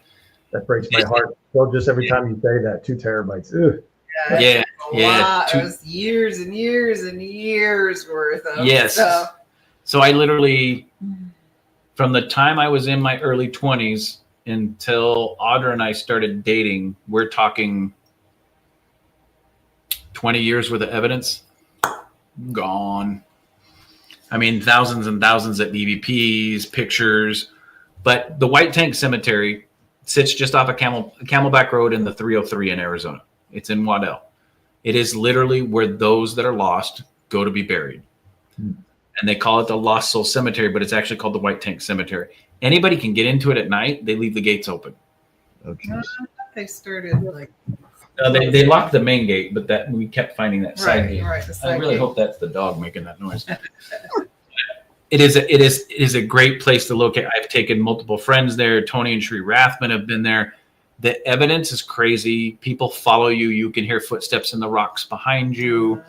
That breaks my heart. Well, just every time you say that, 2 terabytes. Ugh.
yeah.
It was years and years and years worth of
Yes.
stuff.
So I literally, from the time I was in my early 20s until Audra and I started dating, we're talking 20 years worth of evidence gone. I mean, thousands and thousands of EVPs, pictures. But the White Tank Cemetery sits just off of Camelback Road in the 303 in Arizona. It's in Waddell. It is literally where those that are lost go to be buried. And they call it the Lost Soul Cemetery, but it's actually called the White Tank Cemetery. Anybody can get into it at night. They leave the gates open.
Okay.
They started like
No, they locked the main gate, but that we kept finding that side gate.
right. The
I
side
really
gate.
hope that's the dog making that noise. It is a great place to locate. I've taken multiple friends there. Tony and Sri Rathman have been there. The evidence is crazy. People follow you. You can hear footsteps in the rocks behind you.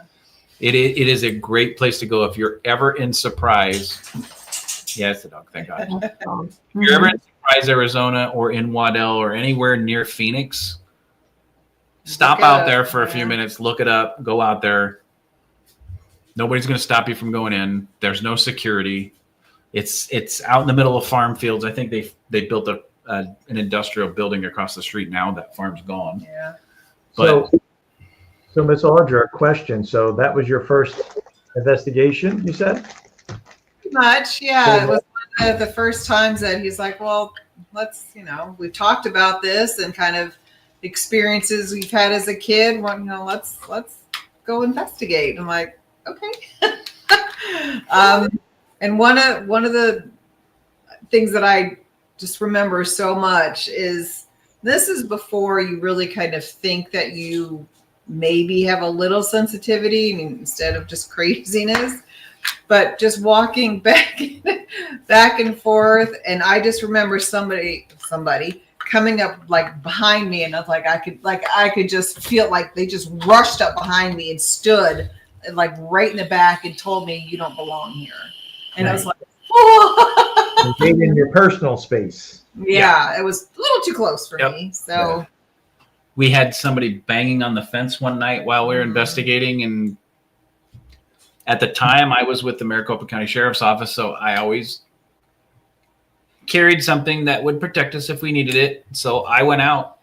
It is a great place to go if you're ever in Surprise. Yeah, it's the dog. Thank God. If you're ever in Surprise, Arizona, or in Waddell, or anywhere near Phoenix, stop
Look it
out
up,
there for a few
yeah.
minutes. Look it up. Go out there. Nobody's going to stop you from going in. There's no security. It's out in the middle of farm fields. I think they built an industrial building across the street. Now that farm's gone.
Yeah.
But
So Miss Audra, a question. So that was your first investigation, you said?
Pretty much, yeah. It was one of the first times that he's like, well, let's, we've talked about this and kind of experiences we've had as a kid. Well, let's go investigate. I'm like, okay. And one of the things that I just remember so much is this is before you really kind of think that you maybe have a little sensitivity, instead of just craziness, but just walking back and forth. And I just remember somebody coming up like behind me, and I was like, I could just feel like they just rushed up behind me and stood like right in the back and told me, you don't belong here. And I was like, oh.
In your personal space.
Yeah, it was a little too close for
Yep.
me. So
we had somebody banging on the fence one night while we were investigating. And at the time I was with the Maricopa County Sheriff's Office. So I always carried something that would protect us if we needed it. So I went out.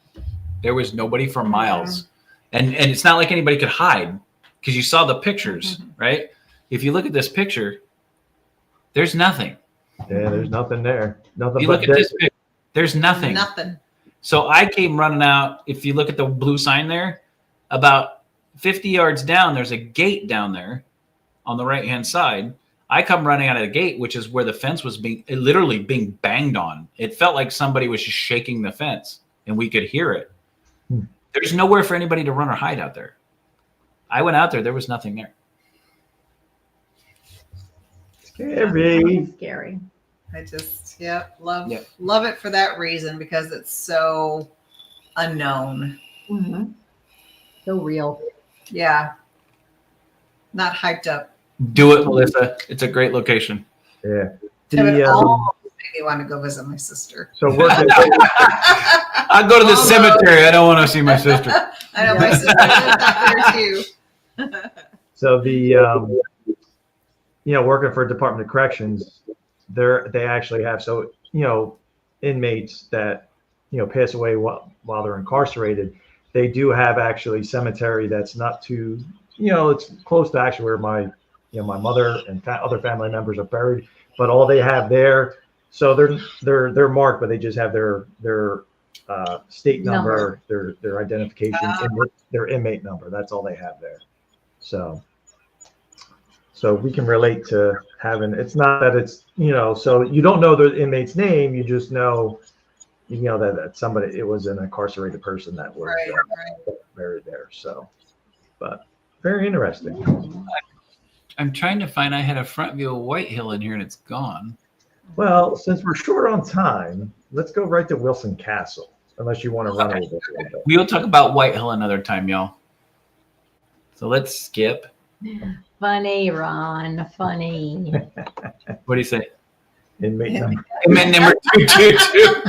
There was nobody for miles. And it's not like anybody could hide because you saw the pictures, right? If you look at this picture, there's nothing.
Yeah, there's nothing there. Nothing.
If you
but
look at this
desert.
picture, there's nothing.
nothing.
So I came running out. If you look at the blue sign there, about 50 yards down, there's a gate down there on the right-hand side. I come running out of the gate, which is where the fence was literally being banged on. It felt like somebody was just shaking the fence, and we could hear it. There's nowhere for anybody to run or hide out there. I went out there. There was nothing there.
Scary.
Scary.
I just, love it for that reason, because it's so unknown.
Mm-hmm. So real.
Yeah. Not hyped up.
Do it, Melissa. It's a great location.
Yeah.
It would
The,
almost make me want to go visit my sister.
so working.
I'll go to the cemetery. I don't want to see my sister.
I know my sister lives out there too.
So the working for Department of Corrections, they actually have inmates that pass away while they're incarcerated. They do have actually cemetery that's not too it's close to actually where my mother and other family members are buried. But all they have there, so they're marked, but they just have their state number, their identification, and their inmate number. That's all they have there. So we can relate to having. It's not that it's so you don't know the inmate's name. You just know that somebody. It was an incarcerated person that was buried there. So, but very interesting.
I'm trying to find. I had a front view of White Hill in here, and it's gone.
Well, since we're short on time, let's go right to Wilson Castle. Unless you want to run a little bit.
We'll talk about White Hill another time, y'all. So let's skip.
Funny, Ron. Funny.
What do you say?
Inmate number.
Inmate number 222.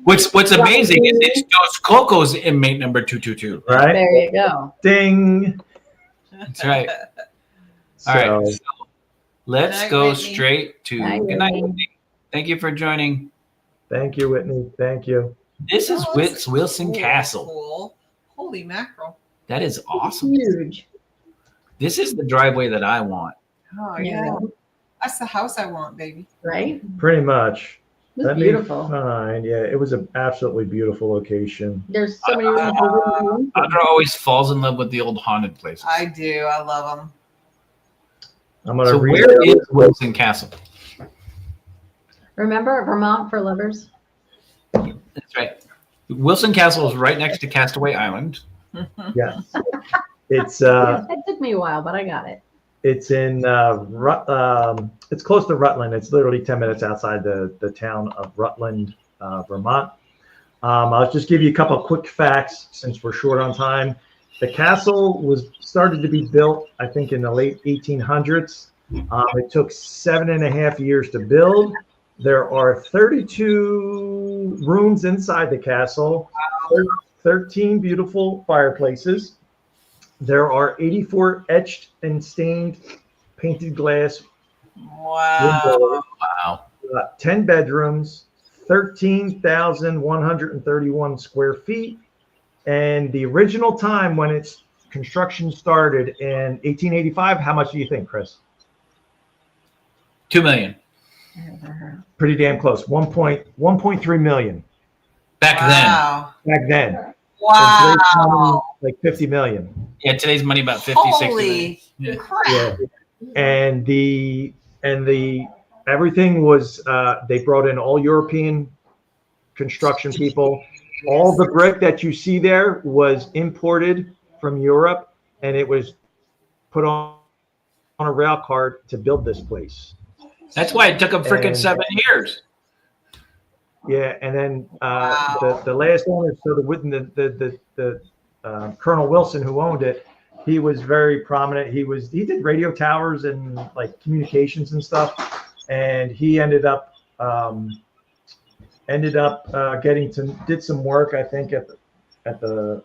What's amazing is it's Dos Coco's inmate number 222.
Right?
There you go.
Ding.
That's right.
So,
All right. So let's
Good night,
go
Whitney.
straight to
Night,
good night.
Whitney.
Whitney. Thank you for joining.
thank you, Whitney. Thank you.
This is
Oh, this is
Wilson
cool.
Castle.
Cool. Holy mackerel.
That is awesome.
Huge.
This is the driveway that I want.
Oh,
Yeah.
yeah. That's the house I want, baby.
Right?
Pretty much.
was
Let me
beautiful.
find. Yeah, it was an absolutely beautiful location.
There's so many rooms. we wouldn't go into.
Audra always falls in love with the old haunted places.
I do. I love them.
I'm gonna
So
read
where
it.
is Wilson Castle?
Remember Vermont for lovers?
That's right. Wilson Castle is right next to Castaway Island.
Yes, it's
That took me a while, but I got it.
it's in it's close to Rutland. It's literally 10 minutes outside the town of Rutland, Vermont. I'll just give you a couple of quick facts since we're short on time. The castle was started to be built, I think, in the late 1800s. It took 7.5 years to build. There are 32 rooms inside the castle, 13 beautiful fireplaces. There are 84 etched and stained painted glass
Wow.
windows,
Wow.
10 bedrooms, 13,131 square feet. And the original time when its construction started in 1885, how much do you think, Chris?
2 million.
Pretty damn close. 1.3 million
Back
Wow.
back then.
Wow.
So like 50 million.
then. Yeah, today's money about 50, 60 million.
Holy
Yeah.
crap.
Yeah. And the everything was they brought in all European construction people. All the brick that you see there was imported from Europe, and it was put on a rail car to build this place.
That's why it took them freaking
And-
7 years.
Yeah, and then
Wow.
the last owner, so the Colonel Wilson who owned it, he was very prominent. He did radio towers and like communications and stuff, and he ended up did some work, I think, for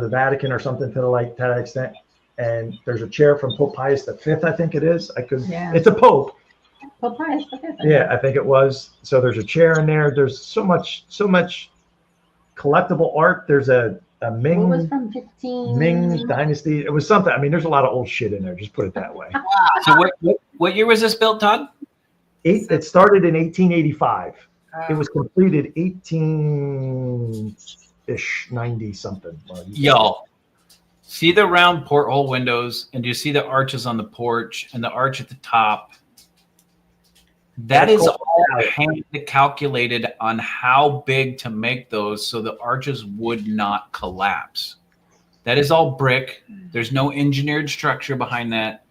the Vatican or something to that extent. And there's a chair from Pope Pius V, I think it is.
Yeah.
It's a Pope.
Well, price. Okay.
Yeah, I think it was. So there's a chair in there. There's so much collectible art. There's a
What was
Ming
from 15?
Ming Dynasty. It was something. I mean, there's a lot of old shit in there. Just put it that way.
So what year was this built, Todd?
It started in 1885. It
Uh,
was completed 18-ish, 90 something.
Y'all, see the round porthole windows, and do you see the arches on the porch and the arch at the top? That is all hand calculated on how big to make those so the arches would not collapse. That is all brick. There's no engineered structure behind that.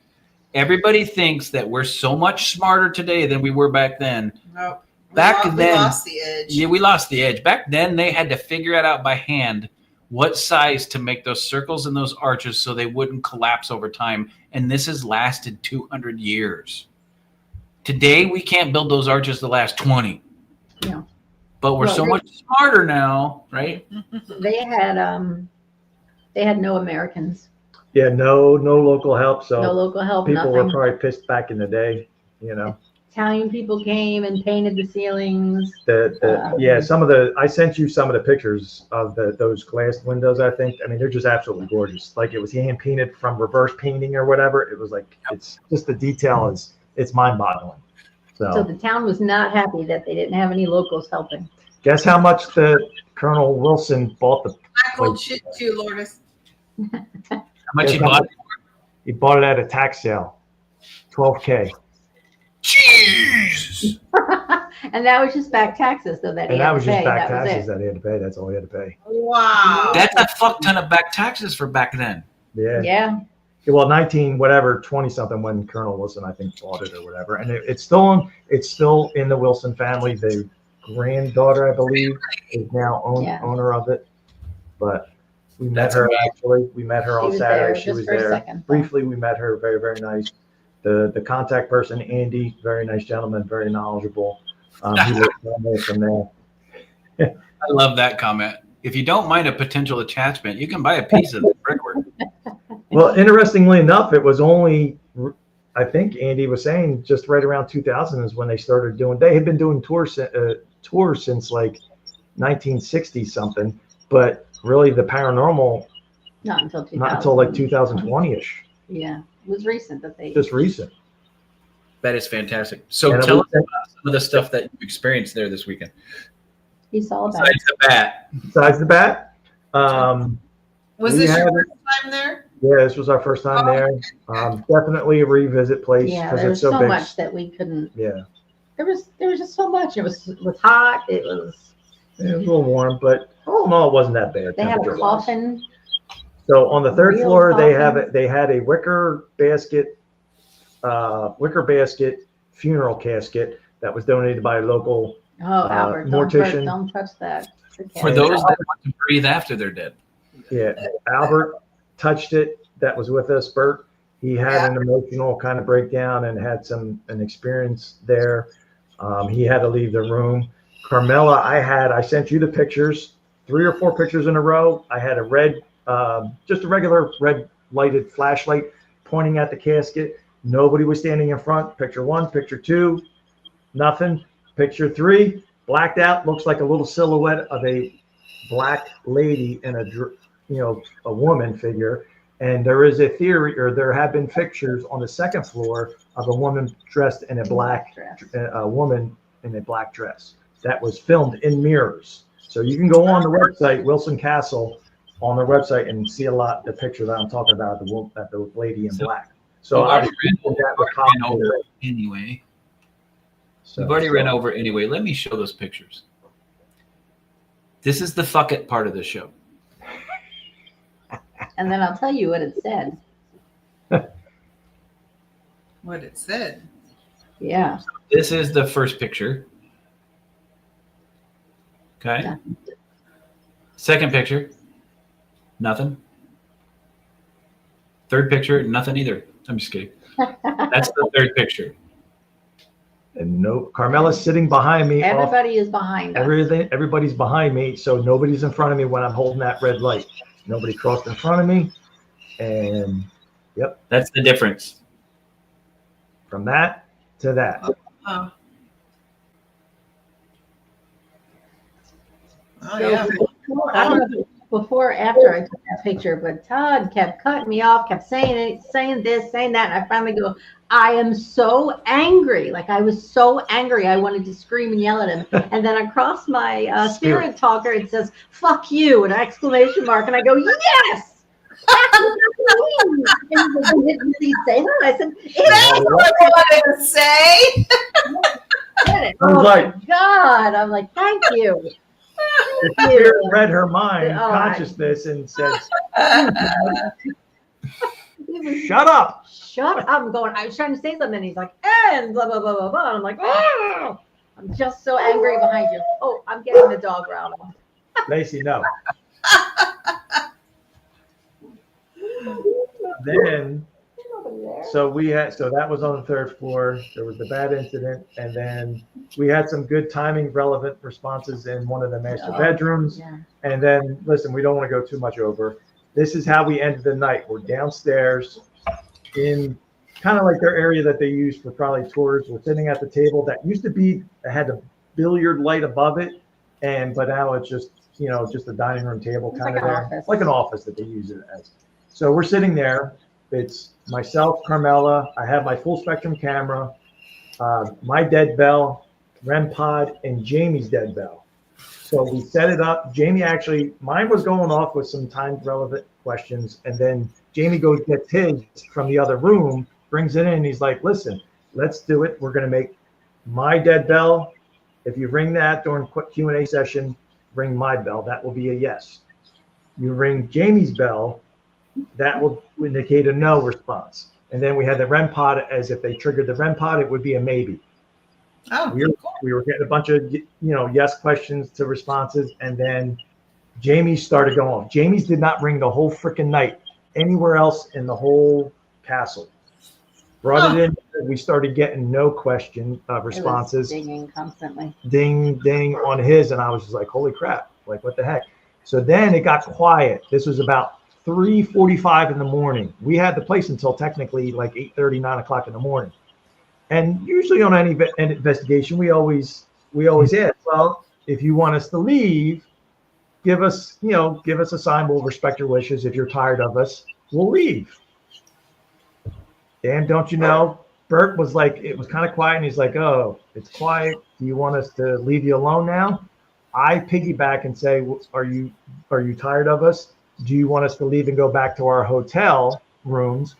Everybody thinks that we're so much smarter today than we were back then.
Nope.
Back
we
then-
lost the edge.
Yeah, we lost the edge. Back then, they had to figure it out by hand what size to make those circles and those arches so they wouldn't collapse over time. And this has lasted 200 years. Today, we can't build those arches to last 20.
Yeah.
But we're
Well,
so
they-
much smarter now, right?
They had no Americans,
Yeah, no local help. So
no local help,
people were
nothing.
probably pissed back in the day. You know,
Italian people came and painted the ceilings.
I sent you some of the pictures of those glass windows. I mean, they're just absolutely gorgeous. Like it was hand painted from reverse painting or whatever. It was like, it's just the detail it's mind boggling.
So the town was not happy that they didn't have any locals helping.
Guess how much the Colonel Wilson bought the,
I called shit too, Lourdes.
How much
Yes,
you bought?
he bought it at a tax sale, $12K.
Jesus!
And that was just back taxes, though, that he
And
had
that
to
was just
pay.
back
That was
taxes
it.
that he had to pay. That's all he had to pay.
Wow.
That's a fuck ton of back taxes for back then.
Yeah.
Yeah.
Well, 20 something when Colonel Wilson, I think, bought it or whatever. And it's still in the Wilson family. The granddaughter, I believe, is now
Yeah.
owner of it. But we met
That's
her
amazing.
actually. We met her
She
on
was
Saturday.
there
She
just
was
for a
there
second.
briefly. We met her. Very, very nice. The contact person, Andy, very nice gentleman, very knowledgeable. He worked on there from there.
I love that comment. If you don't mind a potential attachment, you can buy a piece of the brickwork.
Well, interestingly enough, it was only, I think Andy was saying, just right around 2000 is when they started doing. They had been doing tours since like 1960 something, but really the paranormal
Not until 2000.
not until like 2020ish,
Yeah. It was recent that they.
just recent.
That is fantastic. So
And
tell us about some of the stuff that you experienced there this weekend.
He saw that.
Besides the bat.
Besides the bat,
Was
We
this your
had-
first time there?
yeah, this was our first time there. Definitely a revisit place
Yeah,
because
there
it's
was
so
so
big.
much that we couldn't.
Yeah,
There was just so much. It was hot. It was.
it was a little warm, but all in all, it wasn't that bad.
They had a
temperature-wise.
coffin.
So on the third
Real
floor,
coffin.
they had a wicker basket funeral casket that was donated by a local.
Oh, Albert,
mortician.
don't touch that.
For those that want to breathe after they're dead.
Yeah, Albert touched it. That was with us. Bert, he had an emotional kind of breakdown and had an experience there. He had to leave the room. Carmella, I sent you the pictures, 3 or 4 pictures in a row. I had a red, just a regular red lighted flashlight pointing at the casket. Nobody was standing in front. Picture 1, picture 2, nothing. Picture 3, blacked out, looks like a little silhouette of a black lady and a woman figure. And there is a theory, or there have been pictures on the second floor of a woman dressed in a black woman in a black dress that was filmed in mirrors. So you can go on the website, Wilson Castle, on their website and see the picture that I'm talking about, the lady in black. So I
Anyway.
So,
We've already ran over anyway. Let me show those pictures. This is the fuck it part of the show.
And then I'll tell you what it said.
What it said.
Yeah.
This is the first picture. Okay.
Yeah.
Second picture, nothing. Third picture, nothing either. I'm just kidding. That's the third picture.
And Carmella's sitting behind me.
Everybody is behind us.
Everybody's behind me, so nobody's in front of me when I'm holding that red light. Nobody crossed in front of me, and
That's the difference.
from that to that.
Oh. Oh,
So
yeah.
I don't know if it was before or after I took that picture, but Todd kept cutting me off, kept saying this, saying that. And I finally go, I am so angry. Like I was so angry. I wanted to scream and yell at him. And then across my spirit talker, it says, fuck you, an exclamation mark. And I go, yes. That's what I mean. And he goes, did he say that? I said,
That's what I wanted to say.
it.
I was
Oh
like-
my God. I'm like, thank you.
The spirit read her mind,
Oh,
consciousness, and said,
He
"Shut up."
Shut up. I'm going, I was trying to say something. And he's like, and blah, blah, blah, blah, blah. And I'm like, oh, I'm just so angry behind you. Oh, I'm getting the dog growling.
Lacey, no. Then, so that was on the third floor. There was the bad incident, and then we had some good timing, relevant responses in one of the master bedrooms.
Yeah.
And then, listen, we don't want to go too much over. This is how we ended the night. We're downstairs in kind of like their area that they use for probably tours. We're sitting at the table that used to be, it had a billiard light above it, but now it's just, just a dining room table
It's
kind
like
of
an
there,
office.
like an office that they use it as. So we're sitting there. It's myself, Carmella. I have my full spectrum camera, my dead bell, REM pod, and Jamie's dead bell. So we set it up. Jamie mine was going off with some time relevant questions. And then Jamie gets his from the other room, brings it in. And he's like, listen, let's do it. We're going to make my dead bell. If you ring that during Q&A session, ring my bell. That will be a yes. You ring Jamie's bell, that will indicate a no response. And then we had the REM pod, as if they triggered the REM pod, it would be a maybe.
Oh,
We were getting a bunch of yes questions to responses, and then Jamie's started going off. Jamie's did not ring the whole freaking night anywhere else in the whole castle. Brought it in, we started getting no question responses.
It was dinging constantly.
Ding, ding on his, and I was just like, holy crap, like what the heck? So then it got quiet. This was about 3:45 in the morning. We had the place until technically like 8:30, 9 o'clock in the morning. And usually on any investigation, we always ask, well, if you want us to leave, give us a sign. We'll respect your wishes. If you're tired of us, we'll leave. And don't you know, Bert was like, it was kind of quiet, and he's like, "Oh, it's quiet. Do you want us to leave you alone now?" I piggyback and say, are you tired of us? Do you want us to leave and go back to our hotel rooms?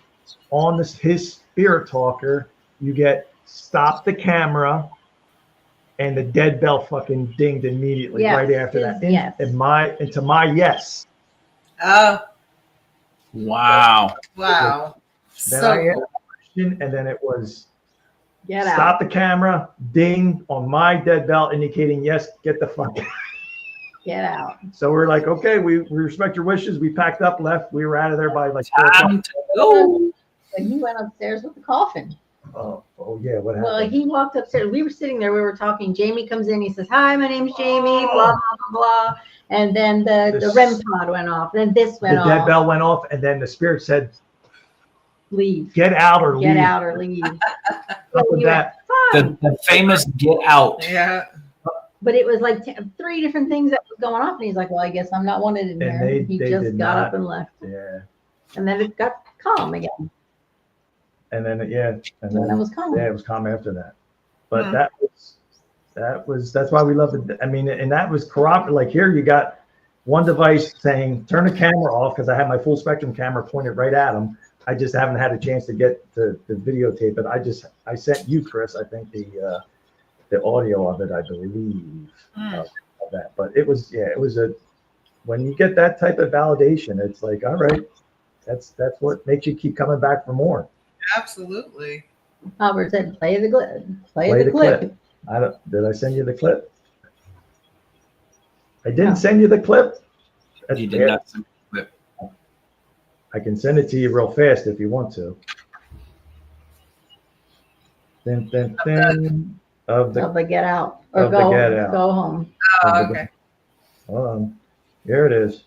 On his spirit talker, you get stop the camera, and the dead bell fucking dinged immediately right after that.
Yes.
To my yes.
Oh,
Wow.
wow.
Then
So
I asked
cool.
a question, and then it was
Get out.
stop the camera, ding on my dead bell, indicating yes, get the fuck out.
Get out.
So we're like, okay, we respect your wishes. We packed up, left. We were out of there by like 4 o'clock.
Time to go.
Like he went upstairs with the coffin.
Oh yeah, what happened?
Well, he walked upstairs. We were sitting there. We were talking. Jamie comes in. He says, "Hi, my name's Jamie." Blah blah blah blah. And then the REM pod went off. Then this went
The
off.
dead bell went off, and then the spirit said,
Leave.
"Get out or leave."
Get out or leave.
Up with
He
that.
went,
The famous get out.
Yeah.
but it was like 3 different things that was going off, and he's like, "Well, I guess I'm not wanted in
And
here." He
they
just
did
got
not.
up and left,
Yeah,
and then it got calm again.
and then and
And then it
then
was calm.
yeah, it was calm after that. But
Hmm.
that's why we love it. I mean, and that was corroborated. Like here, you got one device saying turn the camera off because I have my full spectrum camera pointed right at him. I just haven't had a chance to get to videotape it. I sent you, Chris, I think the audio of it, I believe, of that. But it was when you get that type of validation, it's like, all right, that's what makes you keep coming back for more.
Absolutely.
Albert said, "Play the clip.
Play the clip." Did I send you the clip? I didn't
No.
send you the clip. That's
You did
bad.
not send the clip.
I can send it to you real fast if you want to. Then of the
Of the get out or
Of the
go
get out.
go home."
Oh, okay.
hold on. Here it is.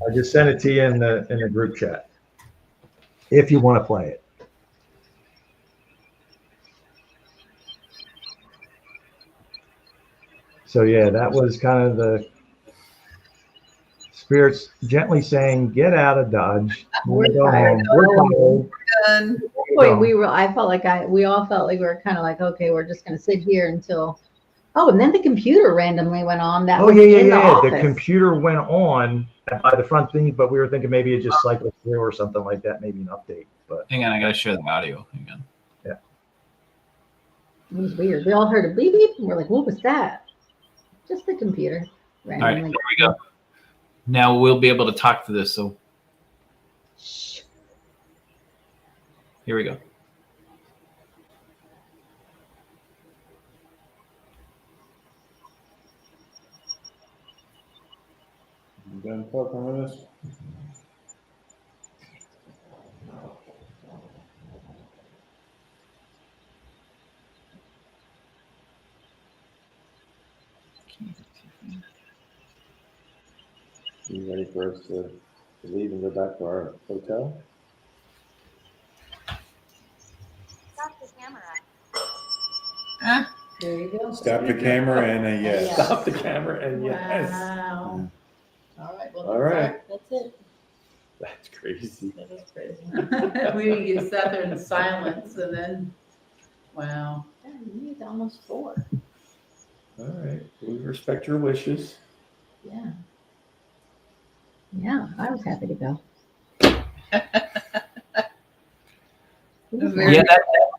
I just sent it to you in the group chat. If you want to play it. So yeah, that was kind of the spirits gently saying, "Get out of Dodge.
We're
Go
tired.
home. We're tired."
Done.
Boy, I felt like we all felt like we were kind of like, okay, we're just going to sit here until. Oh, and then the computer randomly went on. That
Oh
was
yeah.
in the
The
office.
computer went on by the front thing, but we were thinking maybe it just cycled through or something like that, maybe an update. But
Hang on, I gotta share the audio. Hang on.
It was weird. We all heard a beep beep, and we're like, "What was that?" Just the computer
All right,
randomly.
here we go. Now we'll be able to talk to this. So
Shh.
here we go.
You done fucking with us? You ready for us to leave and go back to our hotel?
Stop the camera.
Ah,
There you go.
Stop the camera and a yes.
stop the camera and yes.
Wow. All right. Well,
All right.
That's it.
That's crazy.
That is crazy. We sat there in silence and then, wow. Yeah, it's almost 4.
All right. We respect your wishes.
Yeah.
Yeah, I was happy to go.
Very-
Yeah,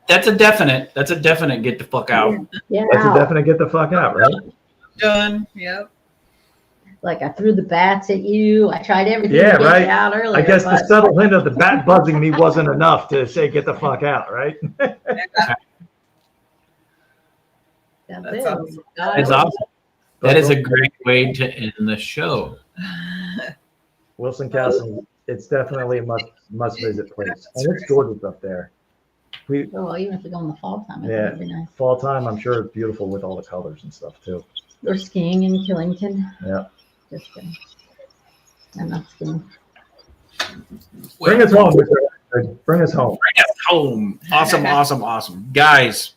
that's a definite. That's a definite. Get the fuck out.
Yeah,
That's a definite get the fuck out, right?
done. Yep.
like I threw the bats at you. I tried everything
Yeah,
to get
right.
you out earlier.
I guess the
but
subtle hint of the bat buzzing me wasn't enough to say get the fuck out, right?
that's
That's
it.
awesome.
It's awesome. That is a great way to end the show.
Wilson Castle, it's definitely a must visit place, and it's gorgeous up there. We
Oh, well, even if we go in the fall time, I think
Yeah.
it'd be nice.
fall time, I'm sure it's beautiful with all the colors and stuff too.
Or skiing in Killington.
Yeah,
Just kidding. I'm not skiing.
bring us home. Mr. Bring us home.
Bring us home. Awesome, awesome, awesome. Guys,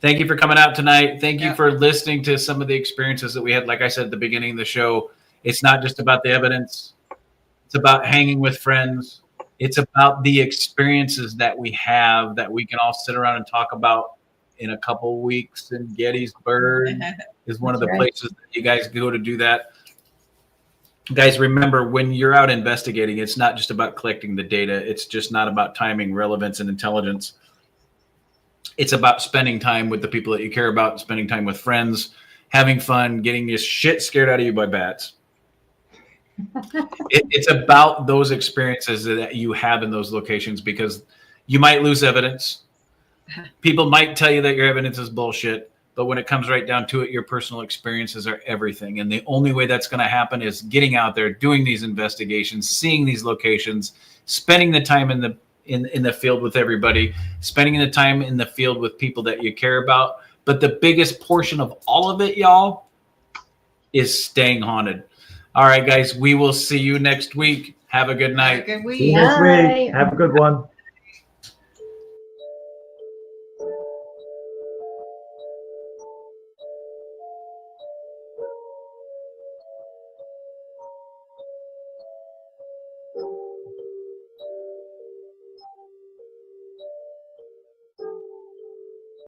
thank you for coming out tonight. Thank you
Yeah.
for listening to some of the experiences that we had. Like I said at the beginning of the show, it's not just about the evidence. It's about hanging with friends. It's about the experiences that we have that we can all sit around and talk about in a couple weeks. And Gettysburg is one of the
That's right.
places that you guys go to do that. Guys, remember, when you're out investigating, it's not just about collecting the data. It's just not about timing, relevance, and intelligence. It's about spending time with the people that you care about, spending time with friends, having fun, getting your shit scared out of you by bats. It's about those experiences that you have in those locations, because you might lose evidence. People might tell you that your evidence is bullshit, but when it comes right down to it, your personal experiences are everything. And the only way that's going to happen is getting out there, doing these investigations, seeing these locations, spending the time in the field with everybody, spending the time in the field with people that you care about. But the biggest portion of all of it, y'all, is staying haunted. All right, guys, we will see you next week. Have a good night.
Good
See you
week.
next
Bye.
week. Have a good one.